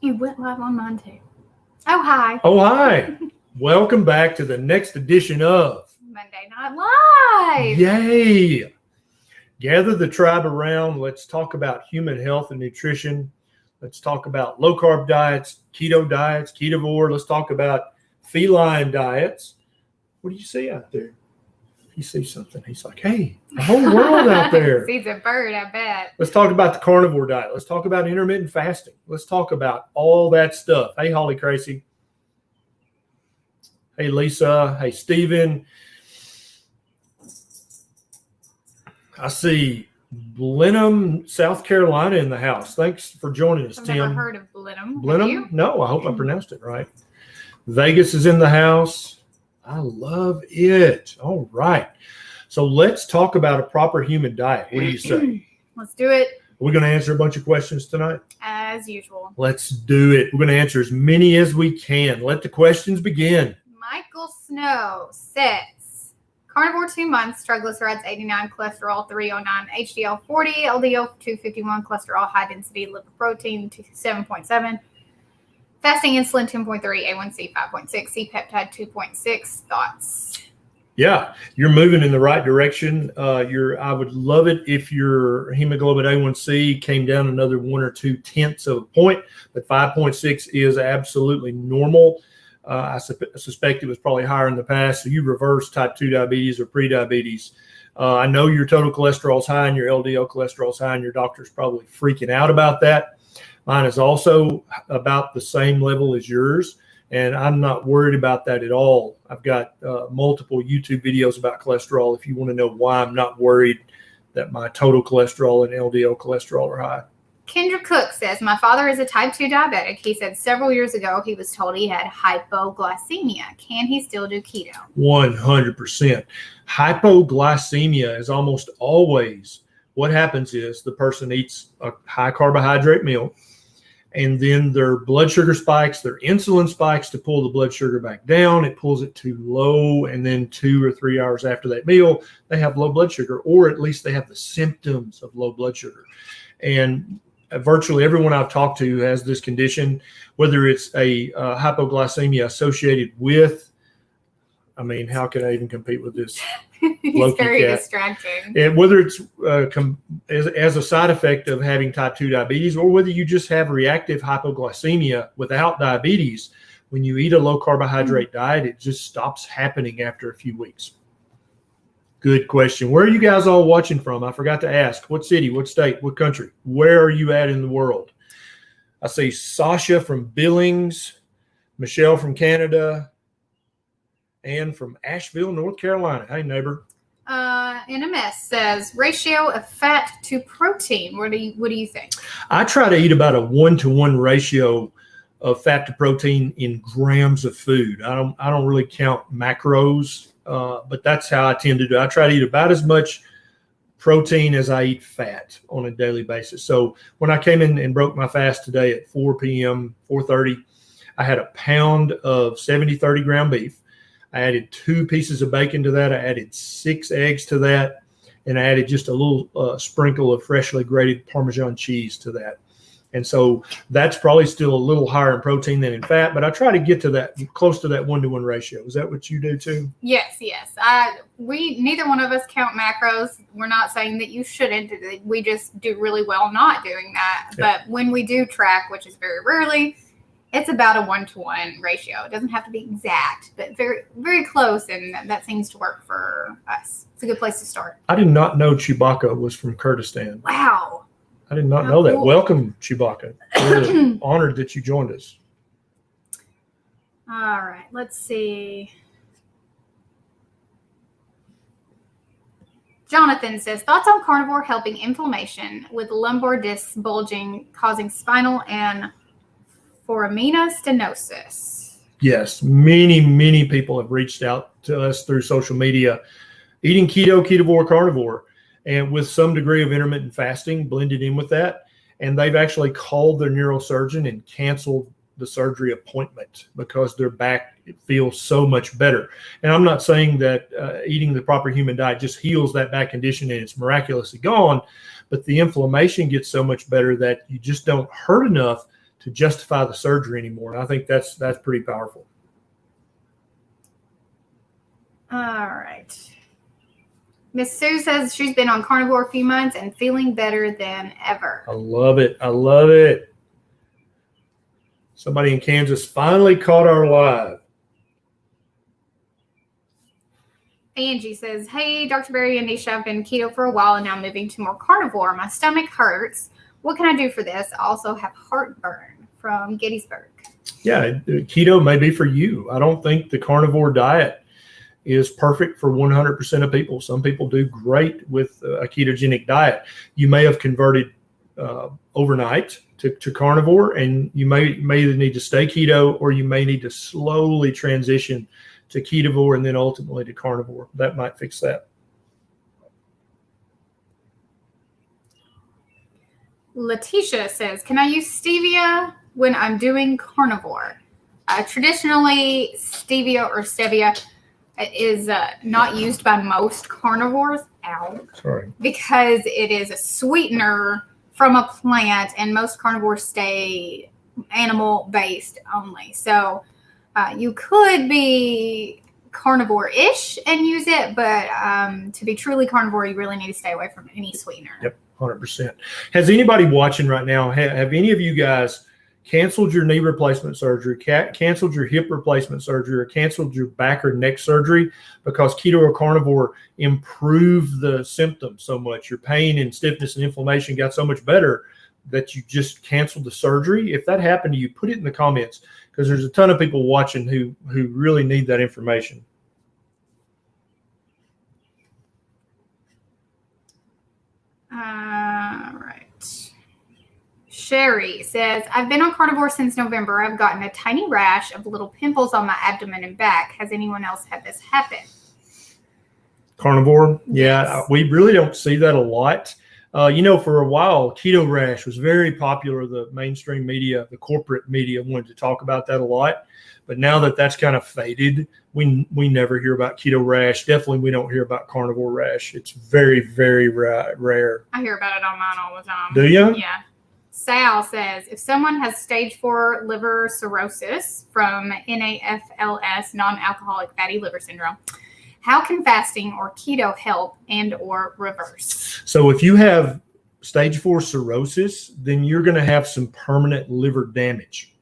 You went live on mine too. Oh, hi. Oh, hi. Welcome back to the next edition of Monday Night Live. Yay. Gather the tribe around. Let's talk about human health and nutrition. Let's talk about low-carb diets, keto diets, Ketovore. Let's talk about feline diets. What do you see out there? He sees something. He's like, hey, the whole world out there. Sees a bird, I bet. Let's talk about the carnivore diet. Let's talk about intermittent fasting. Let's talk about all that stuff. Hey, Holly Crazy. Hey, Lisa. Hey, Steven. I see Blenheim, South Carolina in the house. Thanks for joining us, I've Tim. never heard of Blenheim. Blenheim? No, I hope I pronounced it right. Vegas is in the house. I love it. All right. So let's talk about a proper human diet. What do you say? Let's do it. We're going to answer a bunch of questions tonight. As usual. Let's do it. We're going to answer as many as we can. Let the questions begin. Michael Snow says, carnivore 2 months, triglycerides 89, cholesterol 309, HDL 40, LDL 251, cholesterol high density, lipoprotein 7.7. Fasting insulin 10.3, A1C 5.6, C-peptide 2.6. Thoughts? Yeah, you're moving in the right direction. I would love it if your hemoglobin A1C came down another 1 or 2 tenths of a point, but 5.6 is absolutely normal. I suspect it was probably higher in the past. So you reverse type 2 diabetes or pre-diabetes. I know your total cholesterol is high and your LDL cholesterol is high, and your doctor's probably freaking out about that. Mine is also about the same level as yours, and I'm not worried about that at all. I've got multiple YouTube videos about cholesterol if you want to know why I'm not worried that my total cholesterol and LDL cholesterol are high. Kendra Cook says, my father is a type 2 diabetic. He said several years ago he was told he had hypoglycemia. Can he still do keto? 100%. Hypoglycemia is almost always what happens is the person eats a high carbohydrate meal, and then their blood sugar spikes, their insulin spikes to pull the blood sugar back down. It pulls it too low, and then 2 or 3 hours after that meal, they have low blood sugar, or at least they have the symptoms of low blood sugar. And virtually everyone I've talked to has this condition, whether it's a hypoglycemia associated with, I mean, how can I even compete with this? He's very distracting. And whether it's as a side effect of having type 2 diabetes, or whether you just have reactive hypoglycemia without diabetes, when you eat a low carbohydrate diet, it just stops happening after a few weeks. Good question. Where are you guys all watching from? I forgot to ask. What city, what state, what country? Where are you at in the world? I see Sasha from Billings, Michelle from Canada, and from Asheville, North Carolina. Hey, neighbor. NMS says ratio of fat to protein. What do you think? I try to eat about a 1-to-1 ratio of fat to protein in grams of food. I don't really count macros, but that's how I tend to do. I try to eat about as much protein as I eat fat on a daily basis. So when I came in and broke my fast today at 4 p.m., 4:30, I had a pound of 70-30 ground beef. I added 2 pieces of bacon to that. I added 6 eggs to that, and I added just a little sprinkle of freshly grated Parmesan cheese to that. And so that's probably still a little higher in protein than in fat, but I try to get to that, close to that 1-to-1 ratio. Is that what you do too? Yes. We neither one of us count macros. We're not saying that you shouldn't. We just do really well not doing that. Yeah. But when we do track, which is very rarely, it's about a 1-to-1 ratio. It doesn't have to be exact, but very, very close, and that seems to work for us. It's a good place to start. I did not know Chewbacca was from Kurdistan. Wow. I did not know that. Cool. Welcome, Chewbacca. We're honored that you joined us. All right. Let's see. Jonathan says, thoughts on carnivore helping inflammation with lumbar discs bulging, causing spinal and foramina stenosis. Yes, many people have reached out to us through social media, eating keto, Ketovore, carnivore, and with some degree of intermittent fasting blended in with that. And they've actually called their neurosurgeon and canceled the surgery appointment because their back feels so much better. And I'm not saying that eating the proper human diet just heals that back condition and it's miraculously gone, but the inflammation gets so much better that you just don't hurt enough justify the surgery anymore. And I think that's pretty powerful. All right. Miss Sue says she's been on Carnivore a few months and feeling better than ever. I love it. I love it. Somebody in Kansas finally caught our live. Angie says, hey, Dr. Berry and Neisha, I've been keto for a while and now moving to more carnivore. My stomach hurts. What can I do for this? I also have heartburn from Gettysburg. Yeah, keto may be for you. I don't think the carnivore diet is perfect for 100% of people. Some people do great with a ketogenic diet. You may have converted overnight to carnivore, and you may either need to stay keto or you may need to slowly transition to Ketovore and then ultimately to carnivore. That might fix that. Letitia says, can I use stevia when I'm doing carnivore? Traditionally, stevia or stevia is not used by most carnivores. Sorry. Because it is a sweetener from a plant, and most carnivores stay animal-based only. So you could be carnivore-ish and use it, but to be truly carnivore, you really need to stay away from any sweetener. Yep, 100%. Has anybody watching right now, have any of you guys canceled your knee replacement surgery, canceled your hip replacement surgery, or canceled your back or neck surgery because keto or carnivore improved the symptoms so much? Your pain and stiffness and inflammation got so much better that you just canceled the surgery. If that happened to you, put it in the comments, because there's a ton of people watching who really need that information. All right. Sherry says, I've been on carnivore since November. I've gotten a tiny rash of little pimples on my abdomen and back. Has anyone else had this happen? Carnivore? Yeah, Yes. we really don't see that a lot. For a while, keto rash was very popular. The mainstream media, the corporate media wanted to talk about that a lot. But now that that's kind of faded, we never hear about keto rash. Definitely we don't hear about carnivore rash. It's very, very rare. I hear about it on mine all the time. Do you? Yeah. Sal says, if someone has stage 4 liver cirrhosis from NAFLS, non-alcoholic fatty liver syndrome, how can fasting or keto help and or reverse? So if you have stage 4 cirrhosis, then you're going to have some permanent liver damage.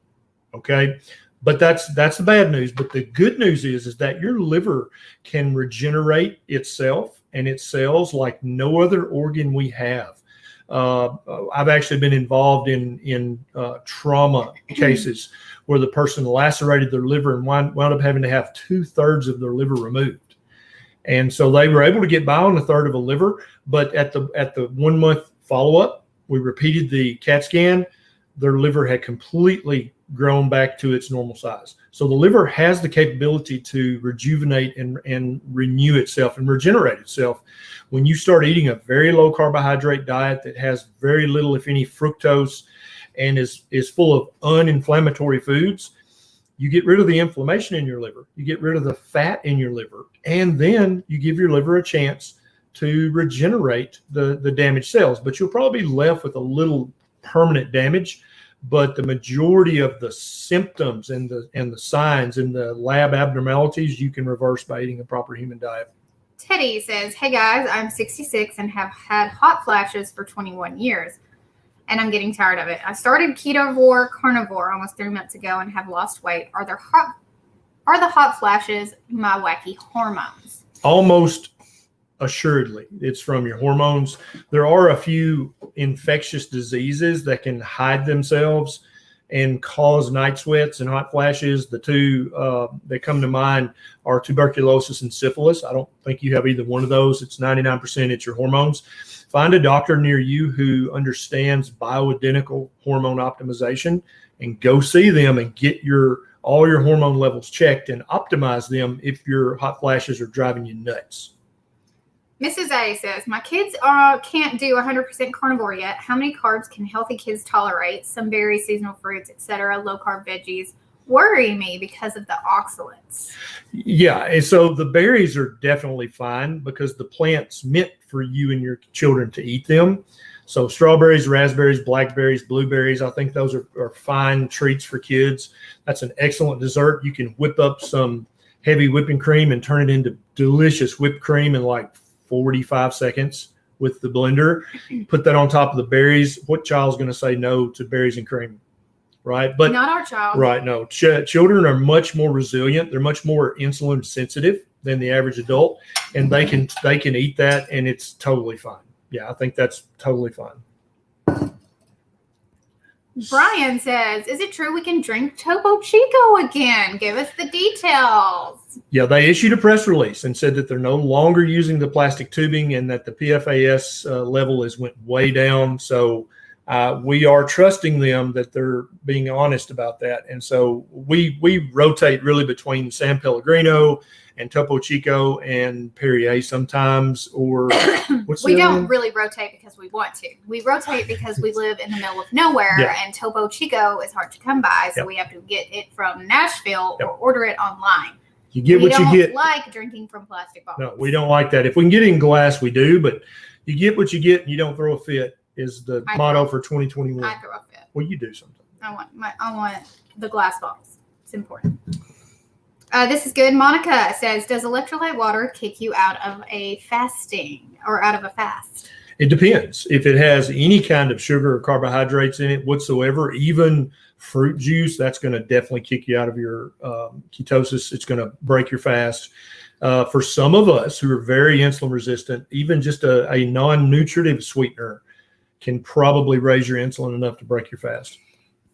Okay. But that's the bad news. But the good news is that your liver can regenerate itself and its cells like no other organ we have. I've actually been involved in trauma cases where the person lacerated their liver and wound up having to have 2/3 of their liver removed. And so they were able to get by on 1/3 of a liver, but at the 1 month follow-up, we repeated the CAT scan. Their liver had completely grown back to its normal size. So the liver has the capability to rejuvenate and renew itself and regenerate itself. When you start eating a very low carbohydrate diet that has very little, if any, fructose and is full of uninflammatory foods, you get rid of the inflammation in your liver. You get rid of the fat in your liver. And then you give your liver a chance to regenerate the damaged cells. But you'll probably be left with a little permanent damage. But the majority of the symptoms and the signs and the lab abnormalities you can reverse by eating a proper human diet. Teddy says, hey guys, I'm 66 and have had hot flashes for 21 years. And I'm getting tired of it. I started Ketovore Carnivore almost 3 months ago and have lost weight. Are the hot flashes my wacky hormones? Almost assuredly, it's from your hormones. There are a few infectious diseases that can hide themselves and cause night sweats and hot flashes. The two that come to mind are tuberculosis and syphilis. I don't think you have either one of those. It's 99% it's your hormones. Find a doctor near you who understands bioidentical hormone optimization and go see them and get all your hormone levels checked and optimize them if your hot flashes are driving you nuts. Mrs. A says, my kids can't do 100% carnivore yet. How many carbs can healthy kids tolerate? Some berries, seasonal fruits, etc., low-carb veggies worry me because of the oxalates. Yeah, and so the berries are definitely fine because the plant's meant for you and your children to eat them. So strawberries, raspberries, blackberries, blueberries, I think those are fine treats for kids. That's an excellent dessert. You can whip up some heavy whipping cream and turn it into delicious whipped cream in like 45 seconds with the blender. Put that on top of the berries. What child's going to say no to berries and cream? Right? But not our child. Right. No. Children are much more resilient. They're much more insulin sensitive than the average adult, and they can eat that, and it's totally fine. Yeah, I think that's totally fine. Brian says, is it true we can drink Topo Chico again? Give us the details. Yeah, they issued a press release and said that they're no longer using the plastic tubing and that the PFAS level has went way down. So we are trusting them that they're being honest about that. And so we rotate really between San Pellegrino and Topo Chico and Perrier sometimes, or we don't really rotate because we want to. We rotate because we live in the middle of nowhere, and Topo Chico is hard to come by, so we have to get it from Nashville or order it online. You get what you get. We don't like drinking from plastic bottles. No, we don't like that. If we can get it in glass, we do, but you get what you get and you don't throw a fit is the motto for 2021. I throw a fit. Well, you do something. I want the glass bottles. It's important. This is good. Monica says, does electrolyte water kick you out of a fasting or out of a fast? It depends. If it has any kind of sugar or carbohydrates in it whatsoever, even fruit juice, that's going to definitely kick you out of your ketosis. It's going to break your fast. For some of us who are very insulin resistant, even just a non-nutritive sweetener can probably raise your insulin enough to break your fast.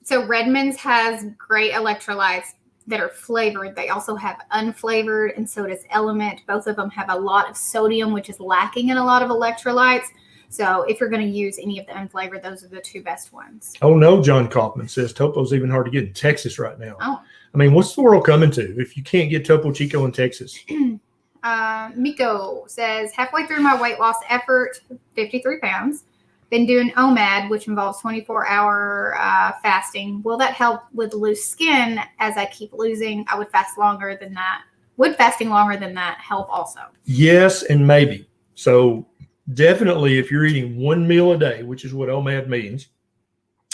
So Redmond's has great electrolytes that are flavored. They also have unflavored, and so does Element. Both of them have a lot of sodium, which is lacking in a lot of electrolytes. So if you're going to use any of the unflavored, those are the two best ones. Oh, no, John Kaufman says Topo's even hard to get in Texas right now. Oh. I mean, what's the world coming to if you can't get Topo Chico in Texas? Miko says, halfway through my weight loss effort, 53 pounds. Been doing OMAD, which involves 24-hour fasting. Will that help with loose skin as I keep losing? I would fast longer than that. Would fasting longer than that help also? Yes, and maybe. So definitely if you're eating one meal a day, which is what OMAD means,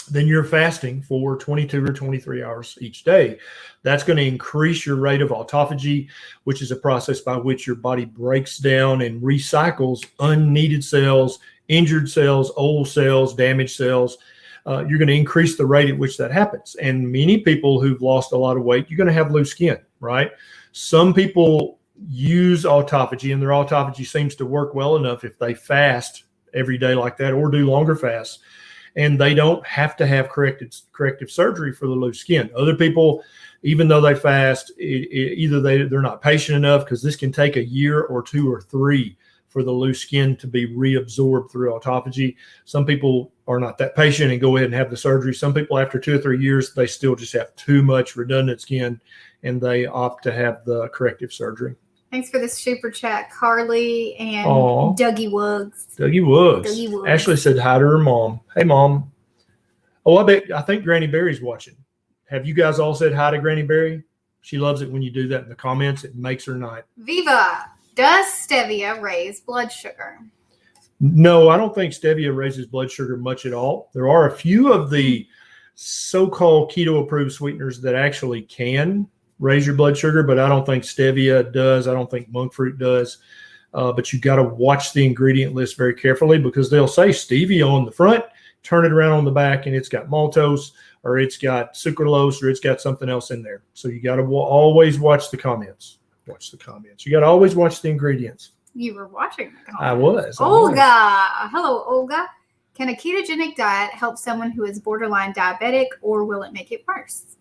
then you're fasting for 22 or 23 hours each day. That's going to increase your rate of autophagy, which is a process by which your body breaks down and recycles unneeded cells, injured cells, old cells, damaged cells. You're going to increase the rate at which that happens. And many people who've lost a lot of weight, you're going to have loose skin, right? Some people use autophagy, and their autophagy seems to work well enough if they fast every day like that or do longer fasts, and they don't have to have corrective surgery for the loose skin. Other people, even though they fast, either they're not patient enough, because this can take a year or 2 or 3 for the loose skin to be reabsorbed through autophagy. Some people are not that patient and go ahead and have the surgery. Some people, after 2 or 3 years, they still just have too much redundant skin, and they opt to have the corrective surgery. Thanks for this super chat, Carly and Dougie Wuggs. Dougie Wuggs. Ashley said hi to her mom. Hey, Mom. Oh, I think Granny Berry's watching. Have you guys all said hi to Granny Berry? She loves it when you do that in the comments. It makes her night. Viva, does stevia raise blood sugar? No, I don't think stevia raises blood sugar much at all. There are a few of the so-called keto-approved sweeteners that actually can raise your blood sugar, but I don't think stevia does. I don't think monk fruit does. But you got to watch the ingredient list very carefully, because they'll say stevia on the front, turn it around on the back, and it's got maltose, or it's got sucralose, or it's got something else in there. So you got to always watch the comments. You got to always watch the ingredients. You were watching the comments. I was. Olga. Hello, Olga. Can a ketogenic diet help someone who is borderline diabetic, or will it make it worse?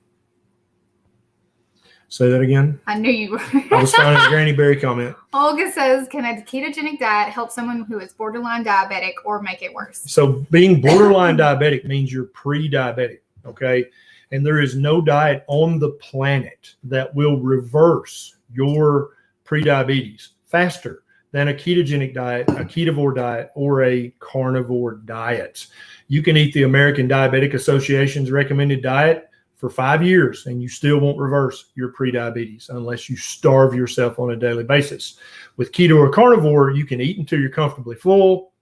Say that again. I knew you were. I was finding a Granny Berry comment. Olga says, can a ketogenic diet help someone who is borderline diabetic or make it worse? So being borderline diabetic means you're pre-diabetic, okay? And there is no diet on the planet that will reverse your pre-diabetes faster than a ketogenic diet, a Ketovore diet, or a carnivore diet. You can eat the American Diabetic Association's recommended diet for 5 years, and you still won't reverse your prediabetes unless you starve yourself on a daily basis. With keto or carnivore, you can eat until you're comfortably full,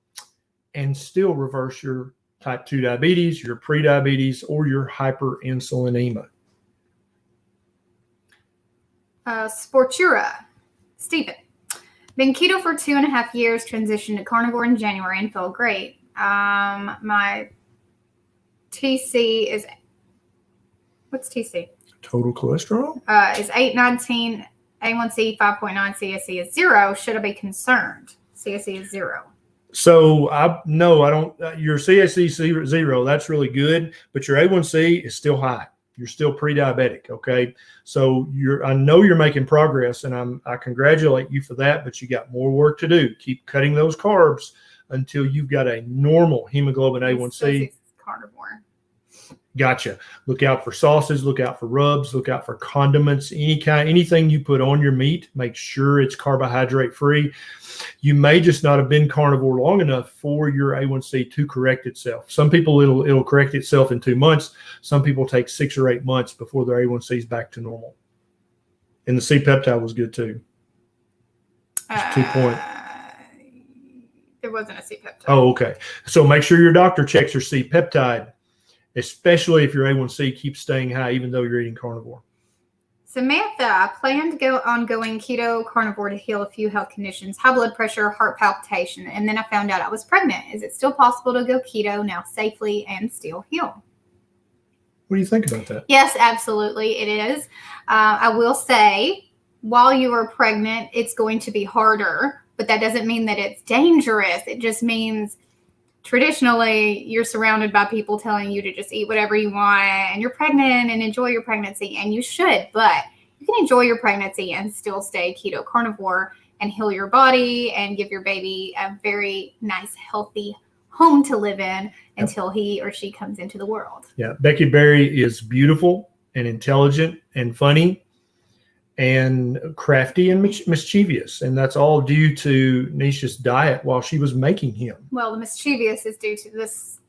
and still reverse your type 2 diabetes, your prediabetes, or your hyperinsulinemia. Sportura. Stephen. Been keto for 2.5 years, transitioned to carnivore in January and feel great. My TC is, what's TC? Total cholesterol? Is 819, A1C 5.9, CSC is 0. Should I be concerned? CSC is 0. So I don't. Your CSC 0, that's really good, but your A1C is still high. You're still pre-diabetic. Okay, so I know you're making progress, and I congratulate you for that. But you got more work to do. Keep cutting those carbs until you've got a normal hemoglobin A1C. Carnivore. Gotcha. Look out for sauces, look out for rubs, look out for condiments, anything you put on your meat, make sure it's carbohydrate free. You may just not have been carnivore long enough for your A1C to correct itself. Some people it'll correct itself in 2 months. Some people take 6 or 8 months before their A1C is back to normal. And the C-peptide was good too. It's 2 point. There wasn't a C-peptide. Oh, okay. So make sure your doctor checks your C-peptide, especially if your A1C keeps staying high, even though you're eating carnivore. Samantha, I plan to go on going keto carnivore to heal a few health conditions, high blood pressure, heart palpitation, and then I found out I was pregnant. Is it still possible to go keto now safely and still heal? What do you think about that? Yes, absolutely, it is. I will say, while you are pregnant, it's going to be harder, but that doesn't mean that it's dangerous. It just means traditionally, you're surrounded by people telling you to just eat whatever you want and you're pregnant and enjoy your pregnancy, and you should, but you can enjoy your pregnancy and still stay keto carnivore and heal your body and give your baby a very nice, healthy home to live in until he or she comes into the world. Yeah. Becky Berry is beautiful and intelligent and funny and crafty and mischievous. And that's all due to Neisha's diet while she was making him. Well, the mischievous is due to this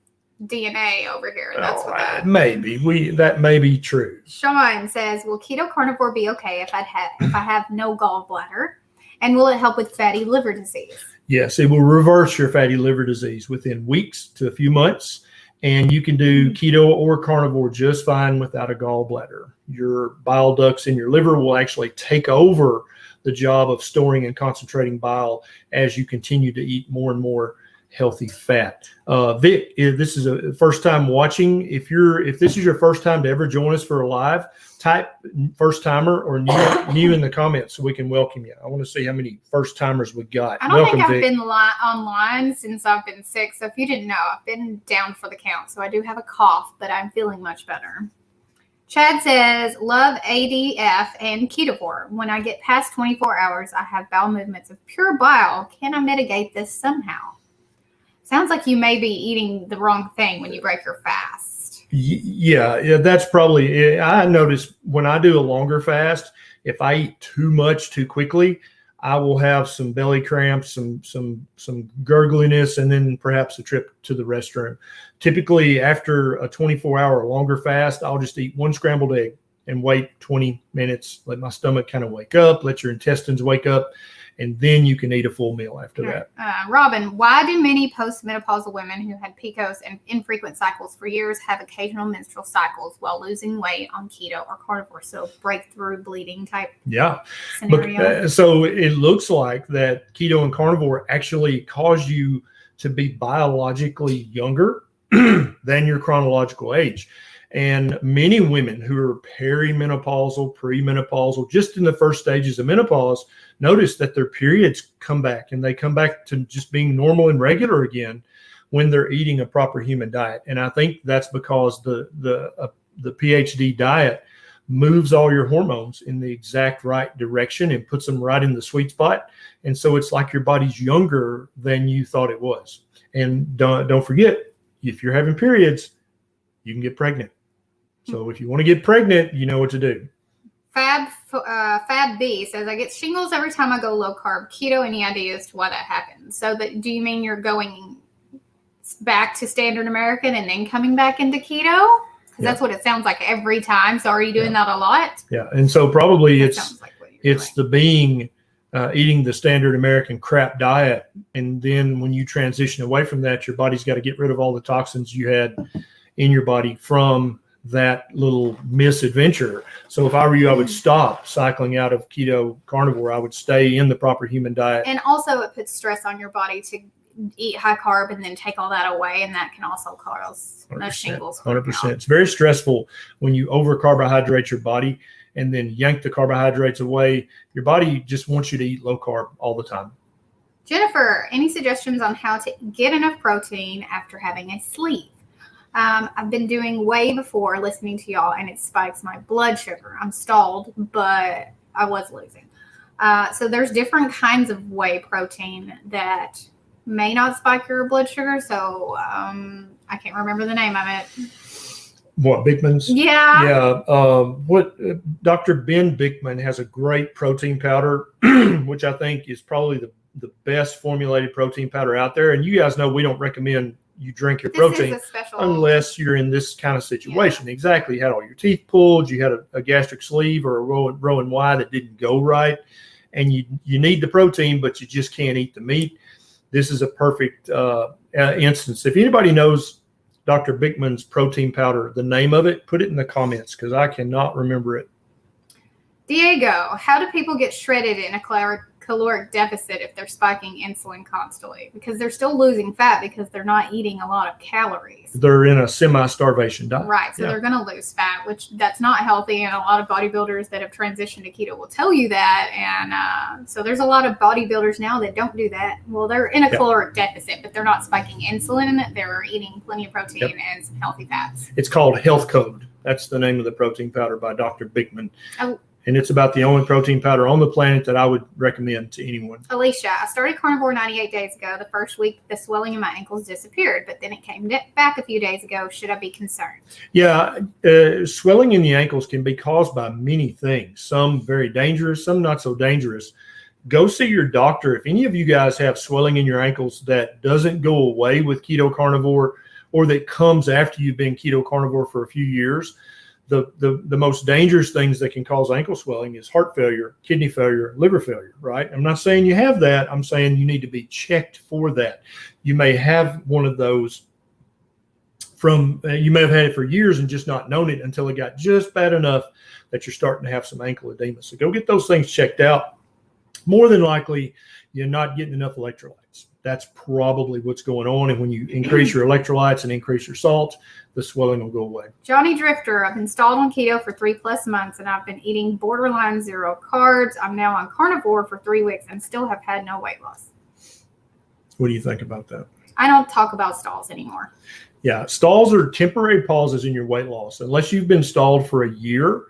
DNA over here. That's what that maybe. That may be true. Sean says, will keto carnivore be okay if I have no gallbladder? And will it help with fatty liver disease? Yes, it will reverse your fatty liver disease within weeks to a few months. And you can do keto or carnivore just fine without a gallbladder. Your bile ducts in your liver will actually take over the job of storing and concentrating bile as you continue to eat more and more healthy fat. Vic, if this is a first time watching, if this is your first time to ever join us for a live, type first timer or new in the comments so we can welcome you. I want to see how many first timers we got. I don't think I've been online since I've been sick. So if you didn't know, I've been down for the count. So I do have a cough, but I'm feeling much better. Chad says, love ADF and Ketovore. When I get past 24 hours, I have bowel movements of pure bile. Can I mitigate this somehow? Sounds like you may be eating the wrong thing when you break your fast. Yeah, that's probably. I notice when I do a longer fast, if I eat too much too quickly, I will have some belly cramps, some gurgliness, and then perhaps a trip to the restroom. Typically, after a 24-hour longer fast, I'll just eat one scrambled egg and wait 20 minutes, let my stomach kind of wake up, let your intestines wake up, and then you can eat a full meal after that. Robin, why do many postmenopausal women who had PCOS and infrequent cycles for years have occasional menstrual cycles while losing weight on keto or carnivore? So breakthrough bleeding type scenario. So it looks like that keto and carnivore actually cause you to be biologically younger than your chronological age. And many women who are perimenopausal, premenopausal, just in the first stages of menopause, notice that their periods come back, and they come back to just being normal and regular again when they're eating a proper human diet. And I think that's because the PhD diet moves all your hormones in the exact right direction and puts them right in the sweet spot. And so it's like your body's younger than you thought it was. And don't forget, if you're having periods, you can get pregnant. So if you want to get pregnant, you know what to do. Fab B says, I get shingles every time I go low carb. Keto, any idea as to why that happens? So do you mean you're going back to standard American and then coming back into keto? Because that's what it sounds like every time. So are you doing that a lot? Yeah. And so probably it's the being eating the standard American crap diet. And then when you transition away from that, your body's got to get rid of all the toxins you had in your body from that little misadventure. So if I were you, I would stop cycling out of keto carnivore. I would stay in the proper human diet. And also it puts stress on your body to eat high carb and then take all that away. And that can also cause shingles. 100%. It's very stressful when you over carbohydrate your body and then yank the carbohydrates away. Your body just wants you to eat low carb all the time. Jennifer, any suggestions on how to get enough protein after having a sleep? I've been doing whey before listening to y'all, and it spikes my blood sugar. I'm stalled, but I was losing. So there's different kinds of whey protein that may not spike your blood sugar. So I can't remember the name of it. What, Bickman's? Yeah. Yeah. Dr. Ben Bickman has a great protein powder, which I think is probably the best formulated protein powder out there. And you guys know we don't recommend you drink your protein unless you're in this kind of situation. Yeah. Exactly. You had all your teeth pulled, you had a gastric sleeve or a Rowan Y that didn't go right, and you need the protein, but you just can't eat the meat. This is a perfect instance. If anybody knows Dr. Bickman's protein powder, the name of it, put it in the comments because I cannot remember it. Diego, how do people get shredded in a caloric deficit if they're spiking insulin constantly? Because they're still losing fat because they're not eating a lot of calories. They're in a semi-starvation diet. Right. So they're going to lose fat, which that's not healthy. And a lot of bodybuilders that have transitioned to keto will tell you that. And so there's a lot of bodybuilders now that don't do that. Well, they're in a caloric deficit, but they're not spiking insulin. They're eating plenty of protein and some healthy fats. It's called Health Code. That's the name of the protein powder by Dr. Bickman. Oh. And it's about the only protein powder on the planet that I would recommend to anyone. Alicia, I started carnivore 98 days ago. The first week, the swelling in my ankles disappeared, but then it came back a few days ago. Should I be concerned? Yeah, swelling in the ankles can be caused by many things. Some very dangerous, some not so dangerous. Go see your doctor. If any of you guys have swelling in your ankles that doesn't go away with keto carnivore or that comes after you've been keto carnivore for a few years, the most dangerous things that can cause ankle swelling is heart failure, kidney failure, liver failure, right? I'm not saying you have that. I'm saying you need to be checked for that. You may have one of those you may have had it for years and just not known it until it got just bad enough that you're starting to have some ankle edema. So go get those things checked out. More than likely, you're not getting enough electrolytes. That's probably what's going on. And when you increase your electrolytes and increase your salt, the swelling will go away. Johnny Drifter, I've been stalled on keto for 3+ months and I've been eating borderline 0 carbs. I'm now on carnivore for 3 weeks and still have had no weight loss. What do you think about that? I don't talk about stalls anymore. Yeah, stalls are temporary pauses in your weight loss. Unless you've been stalled for a year,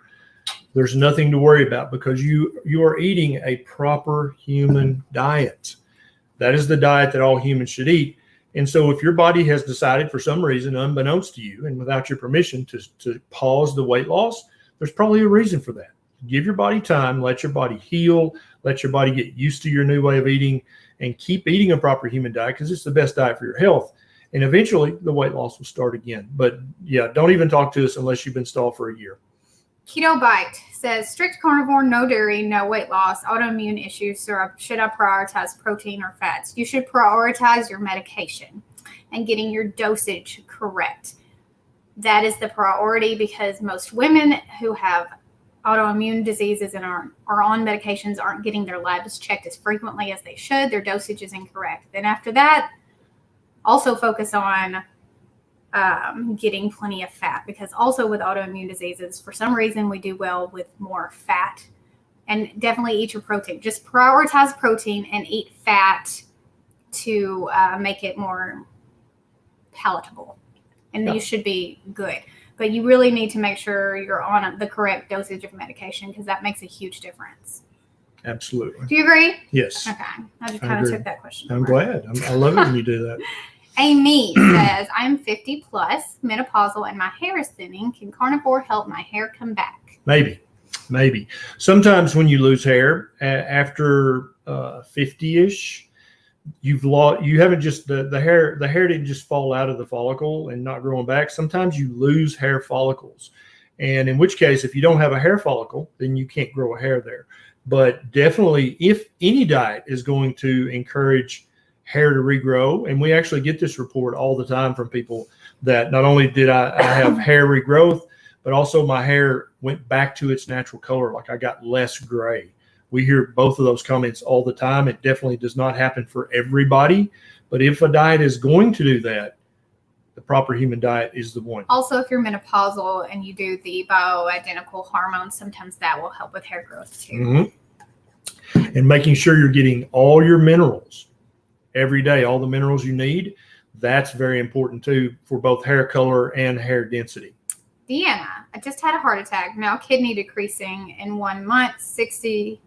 there's nothing to worry about because you are eating a proper human diet. That is the diet that all humans should eat. And so if your body has decided for some reason, unbeknownst to you and without your permission to pause the weight loss, there's probably a reason for that. Give your body time, let your body heal, let your body get used to your new way of eating, and keep eating a proper human diet because it's the best diet for your health. And eventually the weight loss will start again. But yeah, don't even talk to us unless you've been stalled for a year. Keto Bite says strict carnivore, no dairy, no weight loss, autoimmune issues. So should I prioritize protein or fats? You should prioritize your medication and getting your dosage correct. That is the priority because most women who have autoimmune diseases and are on medications aren't getting their labs checked as frequently as they should. Their dosage is incorrect. Then after that, also focus on getting plenty of fat because also with autoimmune diseases, for some reason we do well with more fat, and definitely eat your protein. Just prioritize protein and eat fat to make it more palatable, and you should be good. But you really need to make sure you're on the correct dosage of medication because that makes a huge difference. Absolutely. Do you agree? Yes. Okay. I just kind of took that question. I'm glad. I love it when you do that. Amy says, I'm 50 plus, menopausal, and my hair is thinning. Can carnivore help my hair come back? Maybe. Sometimes when you lose hair after 50-ish, you haven't just the hair didn't just fall out of the follicle and not growing back. Sometimes you lose hair follicles. And in which case, if you don't have a hair follicle, then you can't grow a hair there. But definitely, if any diet is going to encourage hair to regrow, and we actually get this report all the time from people that not only did I have hair regrowth, but also my hair went back to its natural color, like I got less gray. We hear both of those comments all the time. It definitely does not happen for everybody, but if a diet is going to do that, the proper human diet is the one. Also, if you're menopausal and you do the bioidentical hormones, sometimes that will help with hair growth too. Mm-hmm. And making sure you're getting all your minerals every day, all the minerals you need, that's very important too for both hair color and hair density. Deanna, I just had a heart attack. Now kidney decreasing in 1 month, 60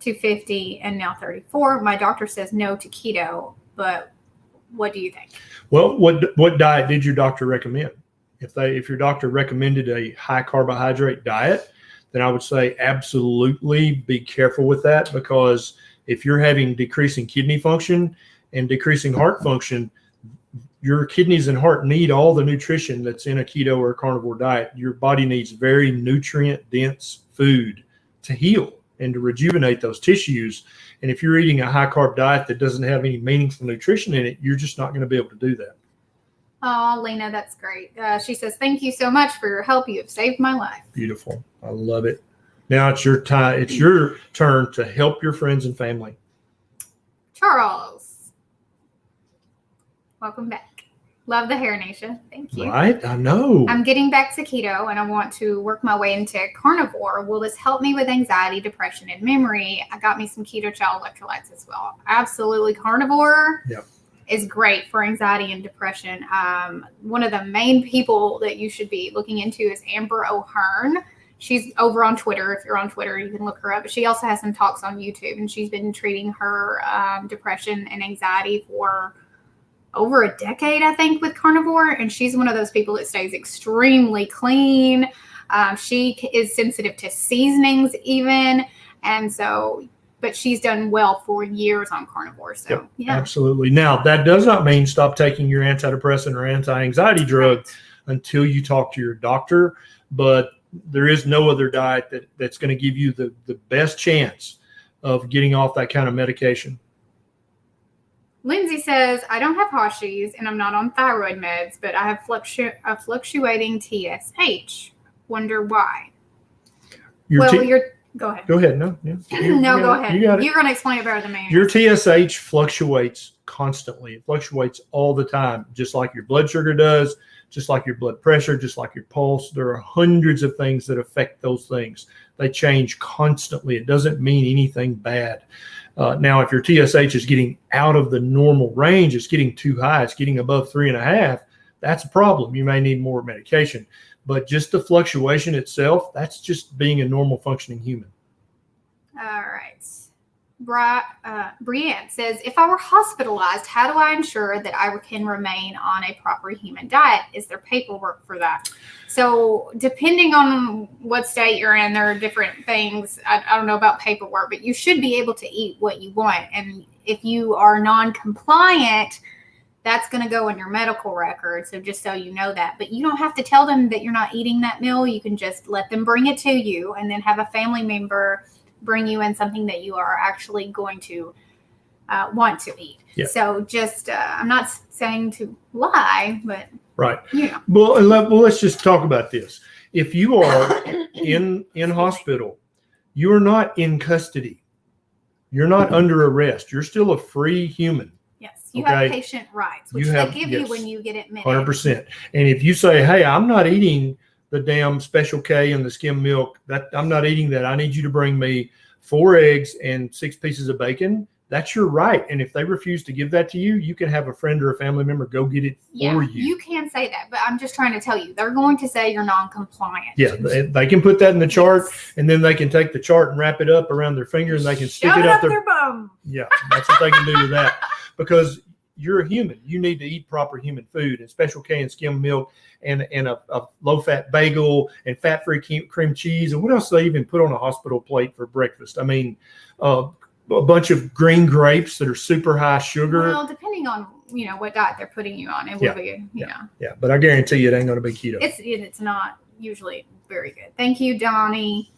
to 50, and now 34. My doctor says no to keto, but what do you think? Well, what diet did your doctor recommend? If your doctor recommended a high carbohydrate diet, then I would say absolutely be careful with that, because if you're having decreasing kidney function and decreasing heart function, your kidneys and heart need all the nutrition that's in a keto or a carnivore diet. Your body needs very nutrient-dense food to heal and to rejuvenate those tissues. And if you're eating a high-carb diet that doesn't have any meaningful nutrition in it, you're just not going to be able to do that. Oh, Lena, that's great. She says, thank you so much for your help. You have saved my life. Beautiful. I love it. Now it's your time. It's your turn to help your friends and family. Charles, welcome back. Love the hair, Neisha. Thank you. Right? I know. I'm getting back to keto and I want to work my way into carnivore. Will this help me with anxiety, depression, and memory? I got me some Keto Chow electrolytes as well. Absolutely. Carnivore is great for anxiety and depression. One of the main people that you should be looking into is Amber O'Hearn. She's over on Twitter. If you're on Twitter, you can look her up. But she also has some talks on YouTube, and she's been treating her depression and anxiety for over a decade, I think, with carnivore. And she's one of those people that stays extremely clean. She is sensitive to seasonings even. And so, but she's done well for years on carnivore. So, yeah. Absolutely. Now, that does not mean stop taking your antidepressant or anti-anxiety drug until you talk to your doctor. But there is no other diet that's going to give you the best chance of getting off that kind of medication. Lindsay says, I don't have Hashimoto's and I'm not on thyroid meds, but I have fluctuating TSH. Wonder why. Go ahead. Go ahead. No, go ahead. You're going to explain it better than me. Your TSH fluctuates constantly. It fluctuates all the time, just like your blood sugar does, just like your blood pressure, just like your pulse. There are hundreds of things that affect those things. They change constantly. It doesn't mean anything bad. Now, if your TSH is getting out of the normal range, it's getting too high, it's getting above 3.5, that's a problem. You may need more medication. But just the fluctuation itself, that's just being a normal functioning human. All right. Brienne says, if I were hospitalized, how do I ensure that I can remain on a proper human diet? Is there paperwork for that? So depending on what state you're in, there are different things. I don't know about paperwork, but you should be able to eat what you want. And if you are non-compliant, that's going to go in your medical record. So just so you know that. But you don't have to tell them that you're not eating that meal. You can just let them bring it to you and then have a family member bring you in something that you are actually going to want to eat. Yeah. So just, I'm not saying to lie, but right. You know. Well, let's just talk about this. If you are in hospital, you're not in custody. You're not under arrest. You're still a free human. Yes. You have patient rights, which they give you when you get admitted. 100%. And if you say, hey, I'm not eating the damn Special K and the skim milk, that I'm not eating that. I need you to bring me 4 eggs and 6 pieces of bacon. That's your right. And if they refuse to give that to you, you can have a friend or a family member go get it for you. You can say that, but I'm just trying to tell you, they're going to say you're non-compliant. Yeah, they can put that in the chart, and then they can take the chart and wrap it up around their finger, and they can stick it up their bum. Yeah, that's what they can do with that. Because you're a human. You need to eat proper human food, and Special K and skim milk and a low-fat bagel and fat-free cream cheese. And what else do they even put on a hospital plate for breakfast? I mean, a bunch of green grapes that are super high sugar. Well, depending on, what diet they're putting you on, it will be, Yeah, but I guarantee you it ain't going to be keto. It's not usually very good. Thank you, Donnie.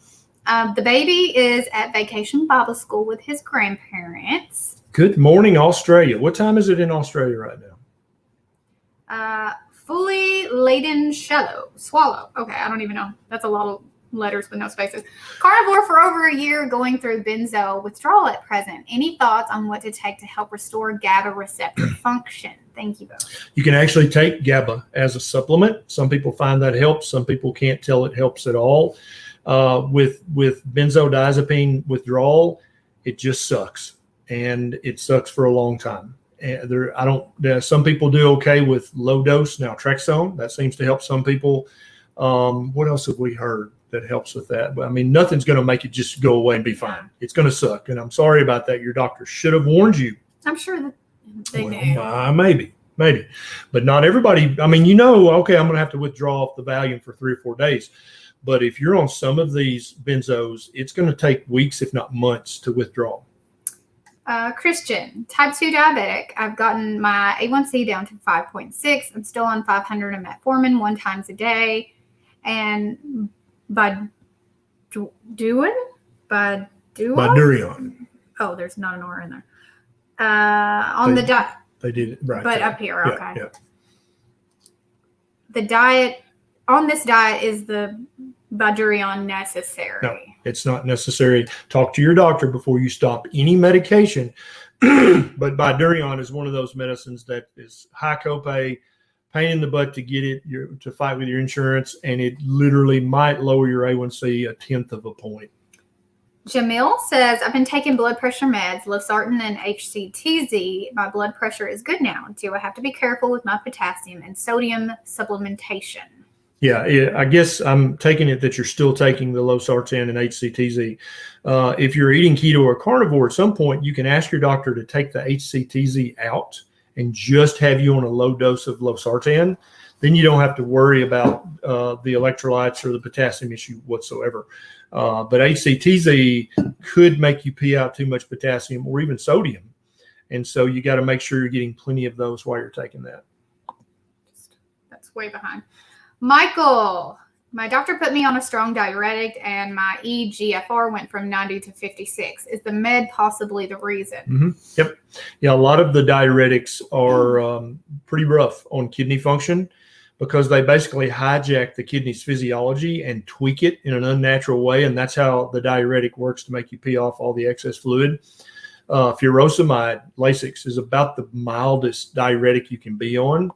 The baby is at Vacation Bible School with his grandparents. Good morning, Australia. What time is it in Australia right now? Fully laden swallow. Okay, I don't even know. That's a lot of letters with no spaces. Carnivore for over a year, going through benzo withdrawal at present. Any thoughts on what to take to help restore GABA receptor function? Thank you both. You can actually take GABA as a supplement. Some people find that helps. Some people can't tell it helps at all. With benzodiazepine withdrawal, it just sucks, and it sucks for a long time. And some people do okay with low dose naltrexone. That seems to help some people. What else have we heard that helps with that? But I mean, nothing's going to make it just go away and be fine. It's going to suck, and I'm sorry about that. Your doctor should have warned you. I'm sure that they knew. Maybe, but not everybody. I mean, okay, I'm going to have to withdraw off the Valium for 3 or 4 days. But if you're on some of these benzos, it's going to take weeks, if not months, to withdraw. Christian, type 2 diabetic. I've gotten my A1C down to 5.6. I'm still on 500 of metformin 1 time a day. And Badurion. Oh, there's not an R in there. The diet. They did it right. But up here, okay. Yeah. The diet, on this diet, is the Badurion necessary? No, it's not necessary. Talk to your doctor before you stop any medication. But Badurion is one of those medicines that is high copay, pain in the butt to get it, to fight with your insurance, and it literally might lower your A1C 1/10 of a point. Jamil says, I've been taking blood pressure meds, losartan and HCTZ. My blood pressure is good now. Do I have to be careful with my potassium and sodium supplementation? Yeah, I guess I'm taking it that you're still taking the losartan and HCTZ. If you're eating keto or carnivore, at some point you can ask your doctor to take the HCTZ out and just have you on a low dose of losartan. Then you don't have to worry about the electrolytes or the potassium issue whatsoever. But HCTZ could make you pee out too much potassium or even sodium. And so you got to make sure you're getting plenty of those while you're taking that. That's way behind. Michael, my doctor put me on a strong diuretic and my eGFR went from 90 to 56. Is the med possibly the reason? Mm-hmm. Yep. Yeah, a lot of the diuretics are pretty rough on kidney function because they basically hijack the kidney's physiology and tweak it in an unnatural way. And that's how the diuretic works to make you pee off all the excess fluid. Furosemide, Lasix, is about the mildest diuretic you can be on.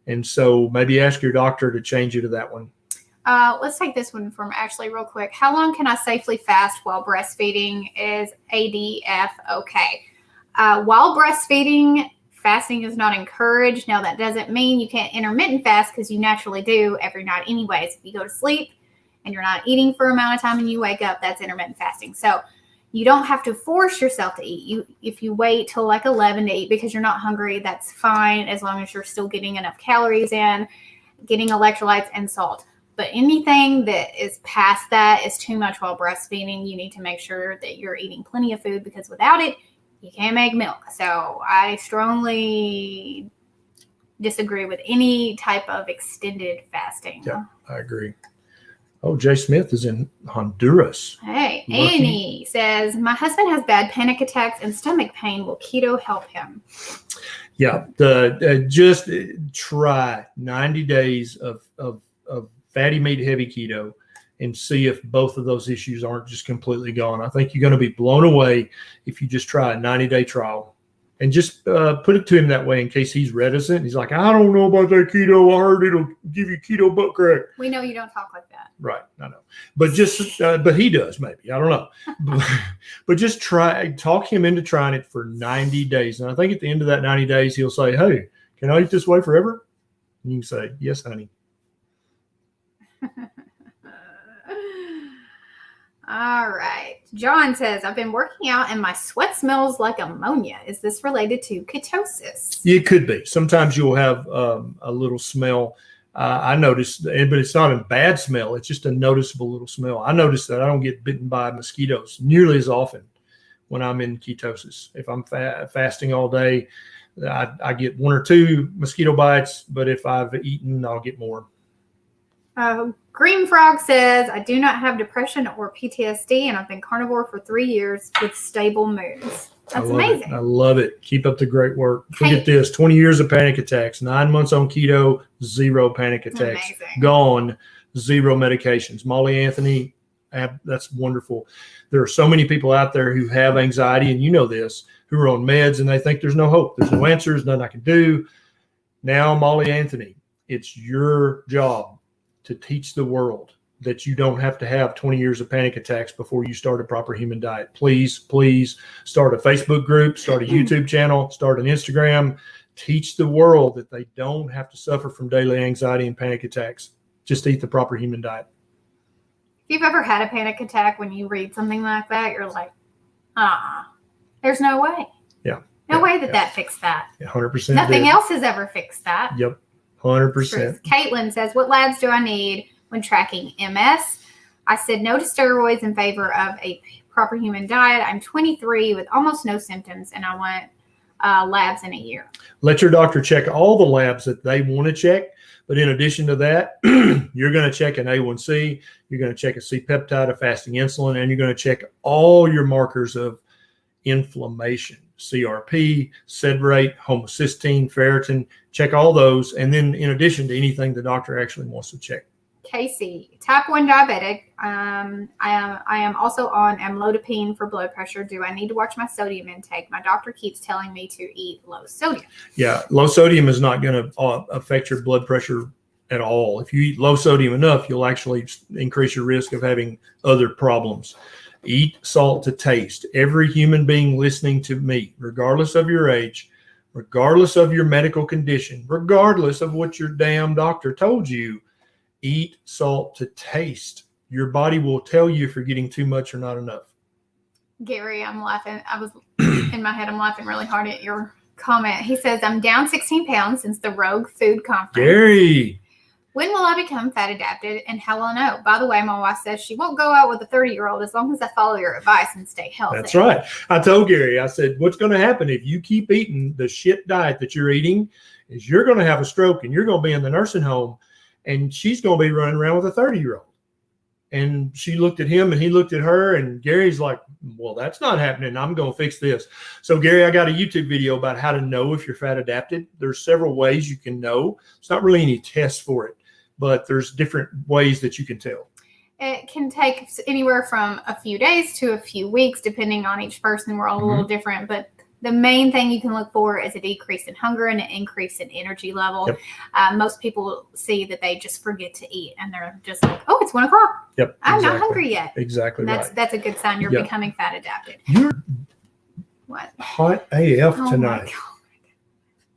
And so maybe ask your doctor to change you to that one. Let's take this one from Ashley real quick. How long can I safely fast while breastfeeding? Is ADF okay? While breastfeeding, fasting is not encouraged. Now, that doesn't mean you can't intermittent fast because you naturally do every night anyways. If you go to sleep and you're not eating for an amount of time and you wake up, that's intermittent fasting. So you don't have to force yourself to eat. If you wait till like 11 to eat because you're not hungry, that's fine as long as you're still getting enough calories in, getting electrolytes and salt. But anything that is past that is too much while breastfeeding. You need to make sure that you're eating plenty of food because without it, you can't make milk. So I strongly disagree with any type of extended fasting. Yeah, I agree. Oh, Jay Smith is in Honduras. Hey, Annie says, my husband has bad panic attacks and stomach pain. Will keto help him? Yeah, just try 90 days of fatty meat heavy keto and see if both of those issues aren't just completely gone. I think you're going to be blown away if you just try a 90-day trial. And just put it to him that way in case he's reticent. He's like, I don't know about that keto. I heard it'll give you keto butt crack. We know you don't talk like that. Right, I know. But just, but he does maybe. I don't know. But just talk him into trying it for 90 days. And I think at the end of that 90 days, he'll say, hey, can I eat this way forever? And you can say, yes, honey. All right. John says, I've been working out and my sweat smells like ammonia. Is this related to ketosis? It could be. Sometimes you'll have a little smell. I noticed, but it's not a bad smell. It's just a noticeable little smell. I noticed that I don't get bitten by mosquitoes nearly as often when I'm in ketosis. If I'm fasting all day, I get 1 or 2 mosquito bites, but if I've eaten, I'll get more. Green Frog says, I do not have depression or PTSD, and I've been carnivore for 3 years with stable moods. That's amazing. I love it. Keep up the great work. Look at this. 20 years of panic attacks, 9 months on keto, 0 panic attacks. Amazing. Gone, 0 medications. Molly Anthony, that's wonderful. There are so many people out there who have anxiety, and you know this, who are on meds, and they think there's no hope. There's no answers, nothing I can do. Now, Molly Anthony, it's your job to teach the world that you don't have to have 20 years of panic attacks before you start a proper human diet. Please, please start a Facebook group, start a YouTube channel, start an Instagram. Teach the world that they don't have to suffer from daily anxiety and panic attacks. Just eat the proper human diet. If you've ever had a panic attack, when you read something like that, you're like, there's no way. Yeah. No way that fixed that. 100%. Nothing else has ever fixed that. Yep. 100%. Caitlin says, what labs do I need when tracking MS? I said no to steroids in favor of a proper human diet. I'm 23 with almost no symptoms, and I want labs in a year. Let your doctor check all the labs that they want to check. But in addition to that, you're going to check an A1C, you're going to check a C-peptide, a fasting insulin, and you're going to check all your markers of inflammation, CRP, sed rate, homocysteine, ferritin. Check all those. And then in addition to anything the doctor actually wants to check. Casey, type 1 diabetic. I am also on amlodipine for blood pressure. Do I need to watch my sodium intake? My doctor keeps telling me to eat low sodium. Yeah, low sodium is not going to affect your blood pressure at all. If you eat low sodium enough, you'll actually increase your risk of having other problems. Eat salt to taste. Every human being listening to me, regardless of your age, regardless of your medical condition, regardless of what your damn doctor told you, eat salt to taste. Your body will tell you if you're getting too much or not enough. Gary, I'm laughing. I was in my head, I'm laughing really hard at your comment. He says, I'm down 16 pounds since the Rogue Food Conference. Gary. When will I become fat adapted, and how will I know? By the way, my wife says she won't go out with a 30-year-old as long as I follow your advice and stay healthy. That's right. I told Gary, I said, what's going to happen if you keep eating the shit diet that you're eating is you're going to have a stroke and you're going to be in the nursing home, and she's going to be running around with a 30-year-old. And she looked at him and he looked at her, and Gary's like, well, that's not happening. I'm going to fix this. So Gary, I got a YouTube video about how to know if you're fat adapted. There's several ways you can know. It's not really any tests for it, but there's different ways that you can tell. It can take anywhere from a few days to a few weeks, depending on each person. We're all a little different, but the main thing you can look for is a decrease in hunger and an increase in energy level. Yep. Most people see that they just forget to eat, and they're just like, oh, it's 1 o'clock. Yep. I'm not hungry yet. Exactly. That's a good sign you're becoming fat adapted. You're what? Hot AF Oh tonight. my God.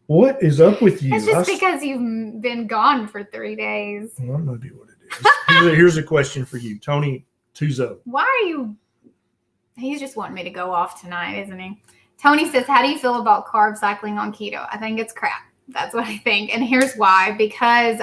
What is up with you? It's just because you've been gone for 3 days. Well, I'm going to be what it is. Here's a question for you. Tony Tuzo. Why are you? He's just wanting me to go off tonight, isn't he? Tony says, how do you feel about carb cycling on keto? I think it's crap. That's what I think. And here's why. Because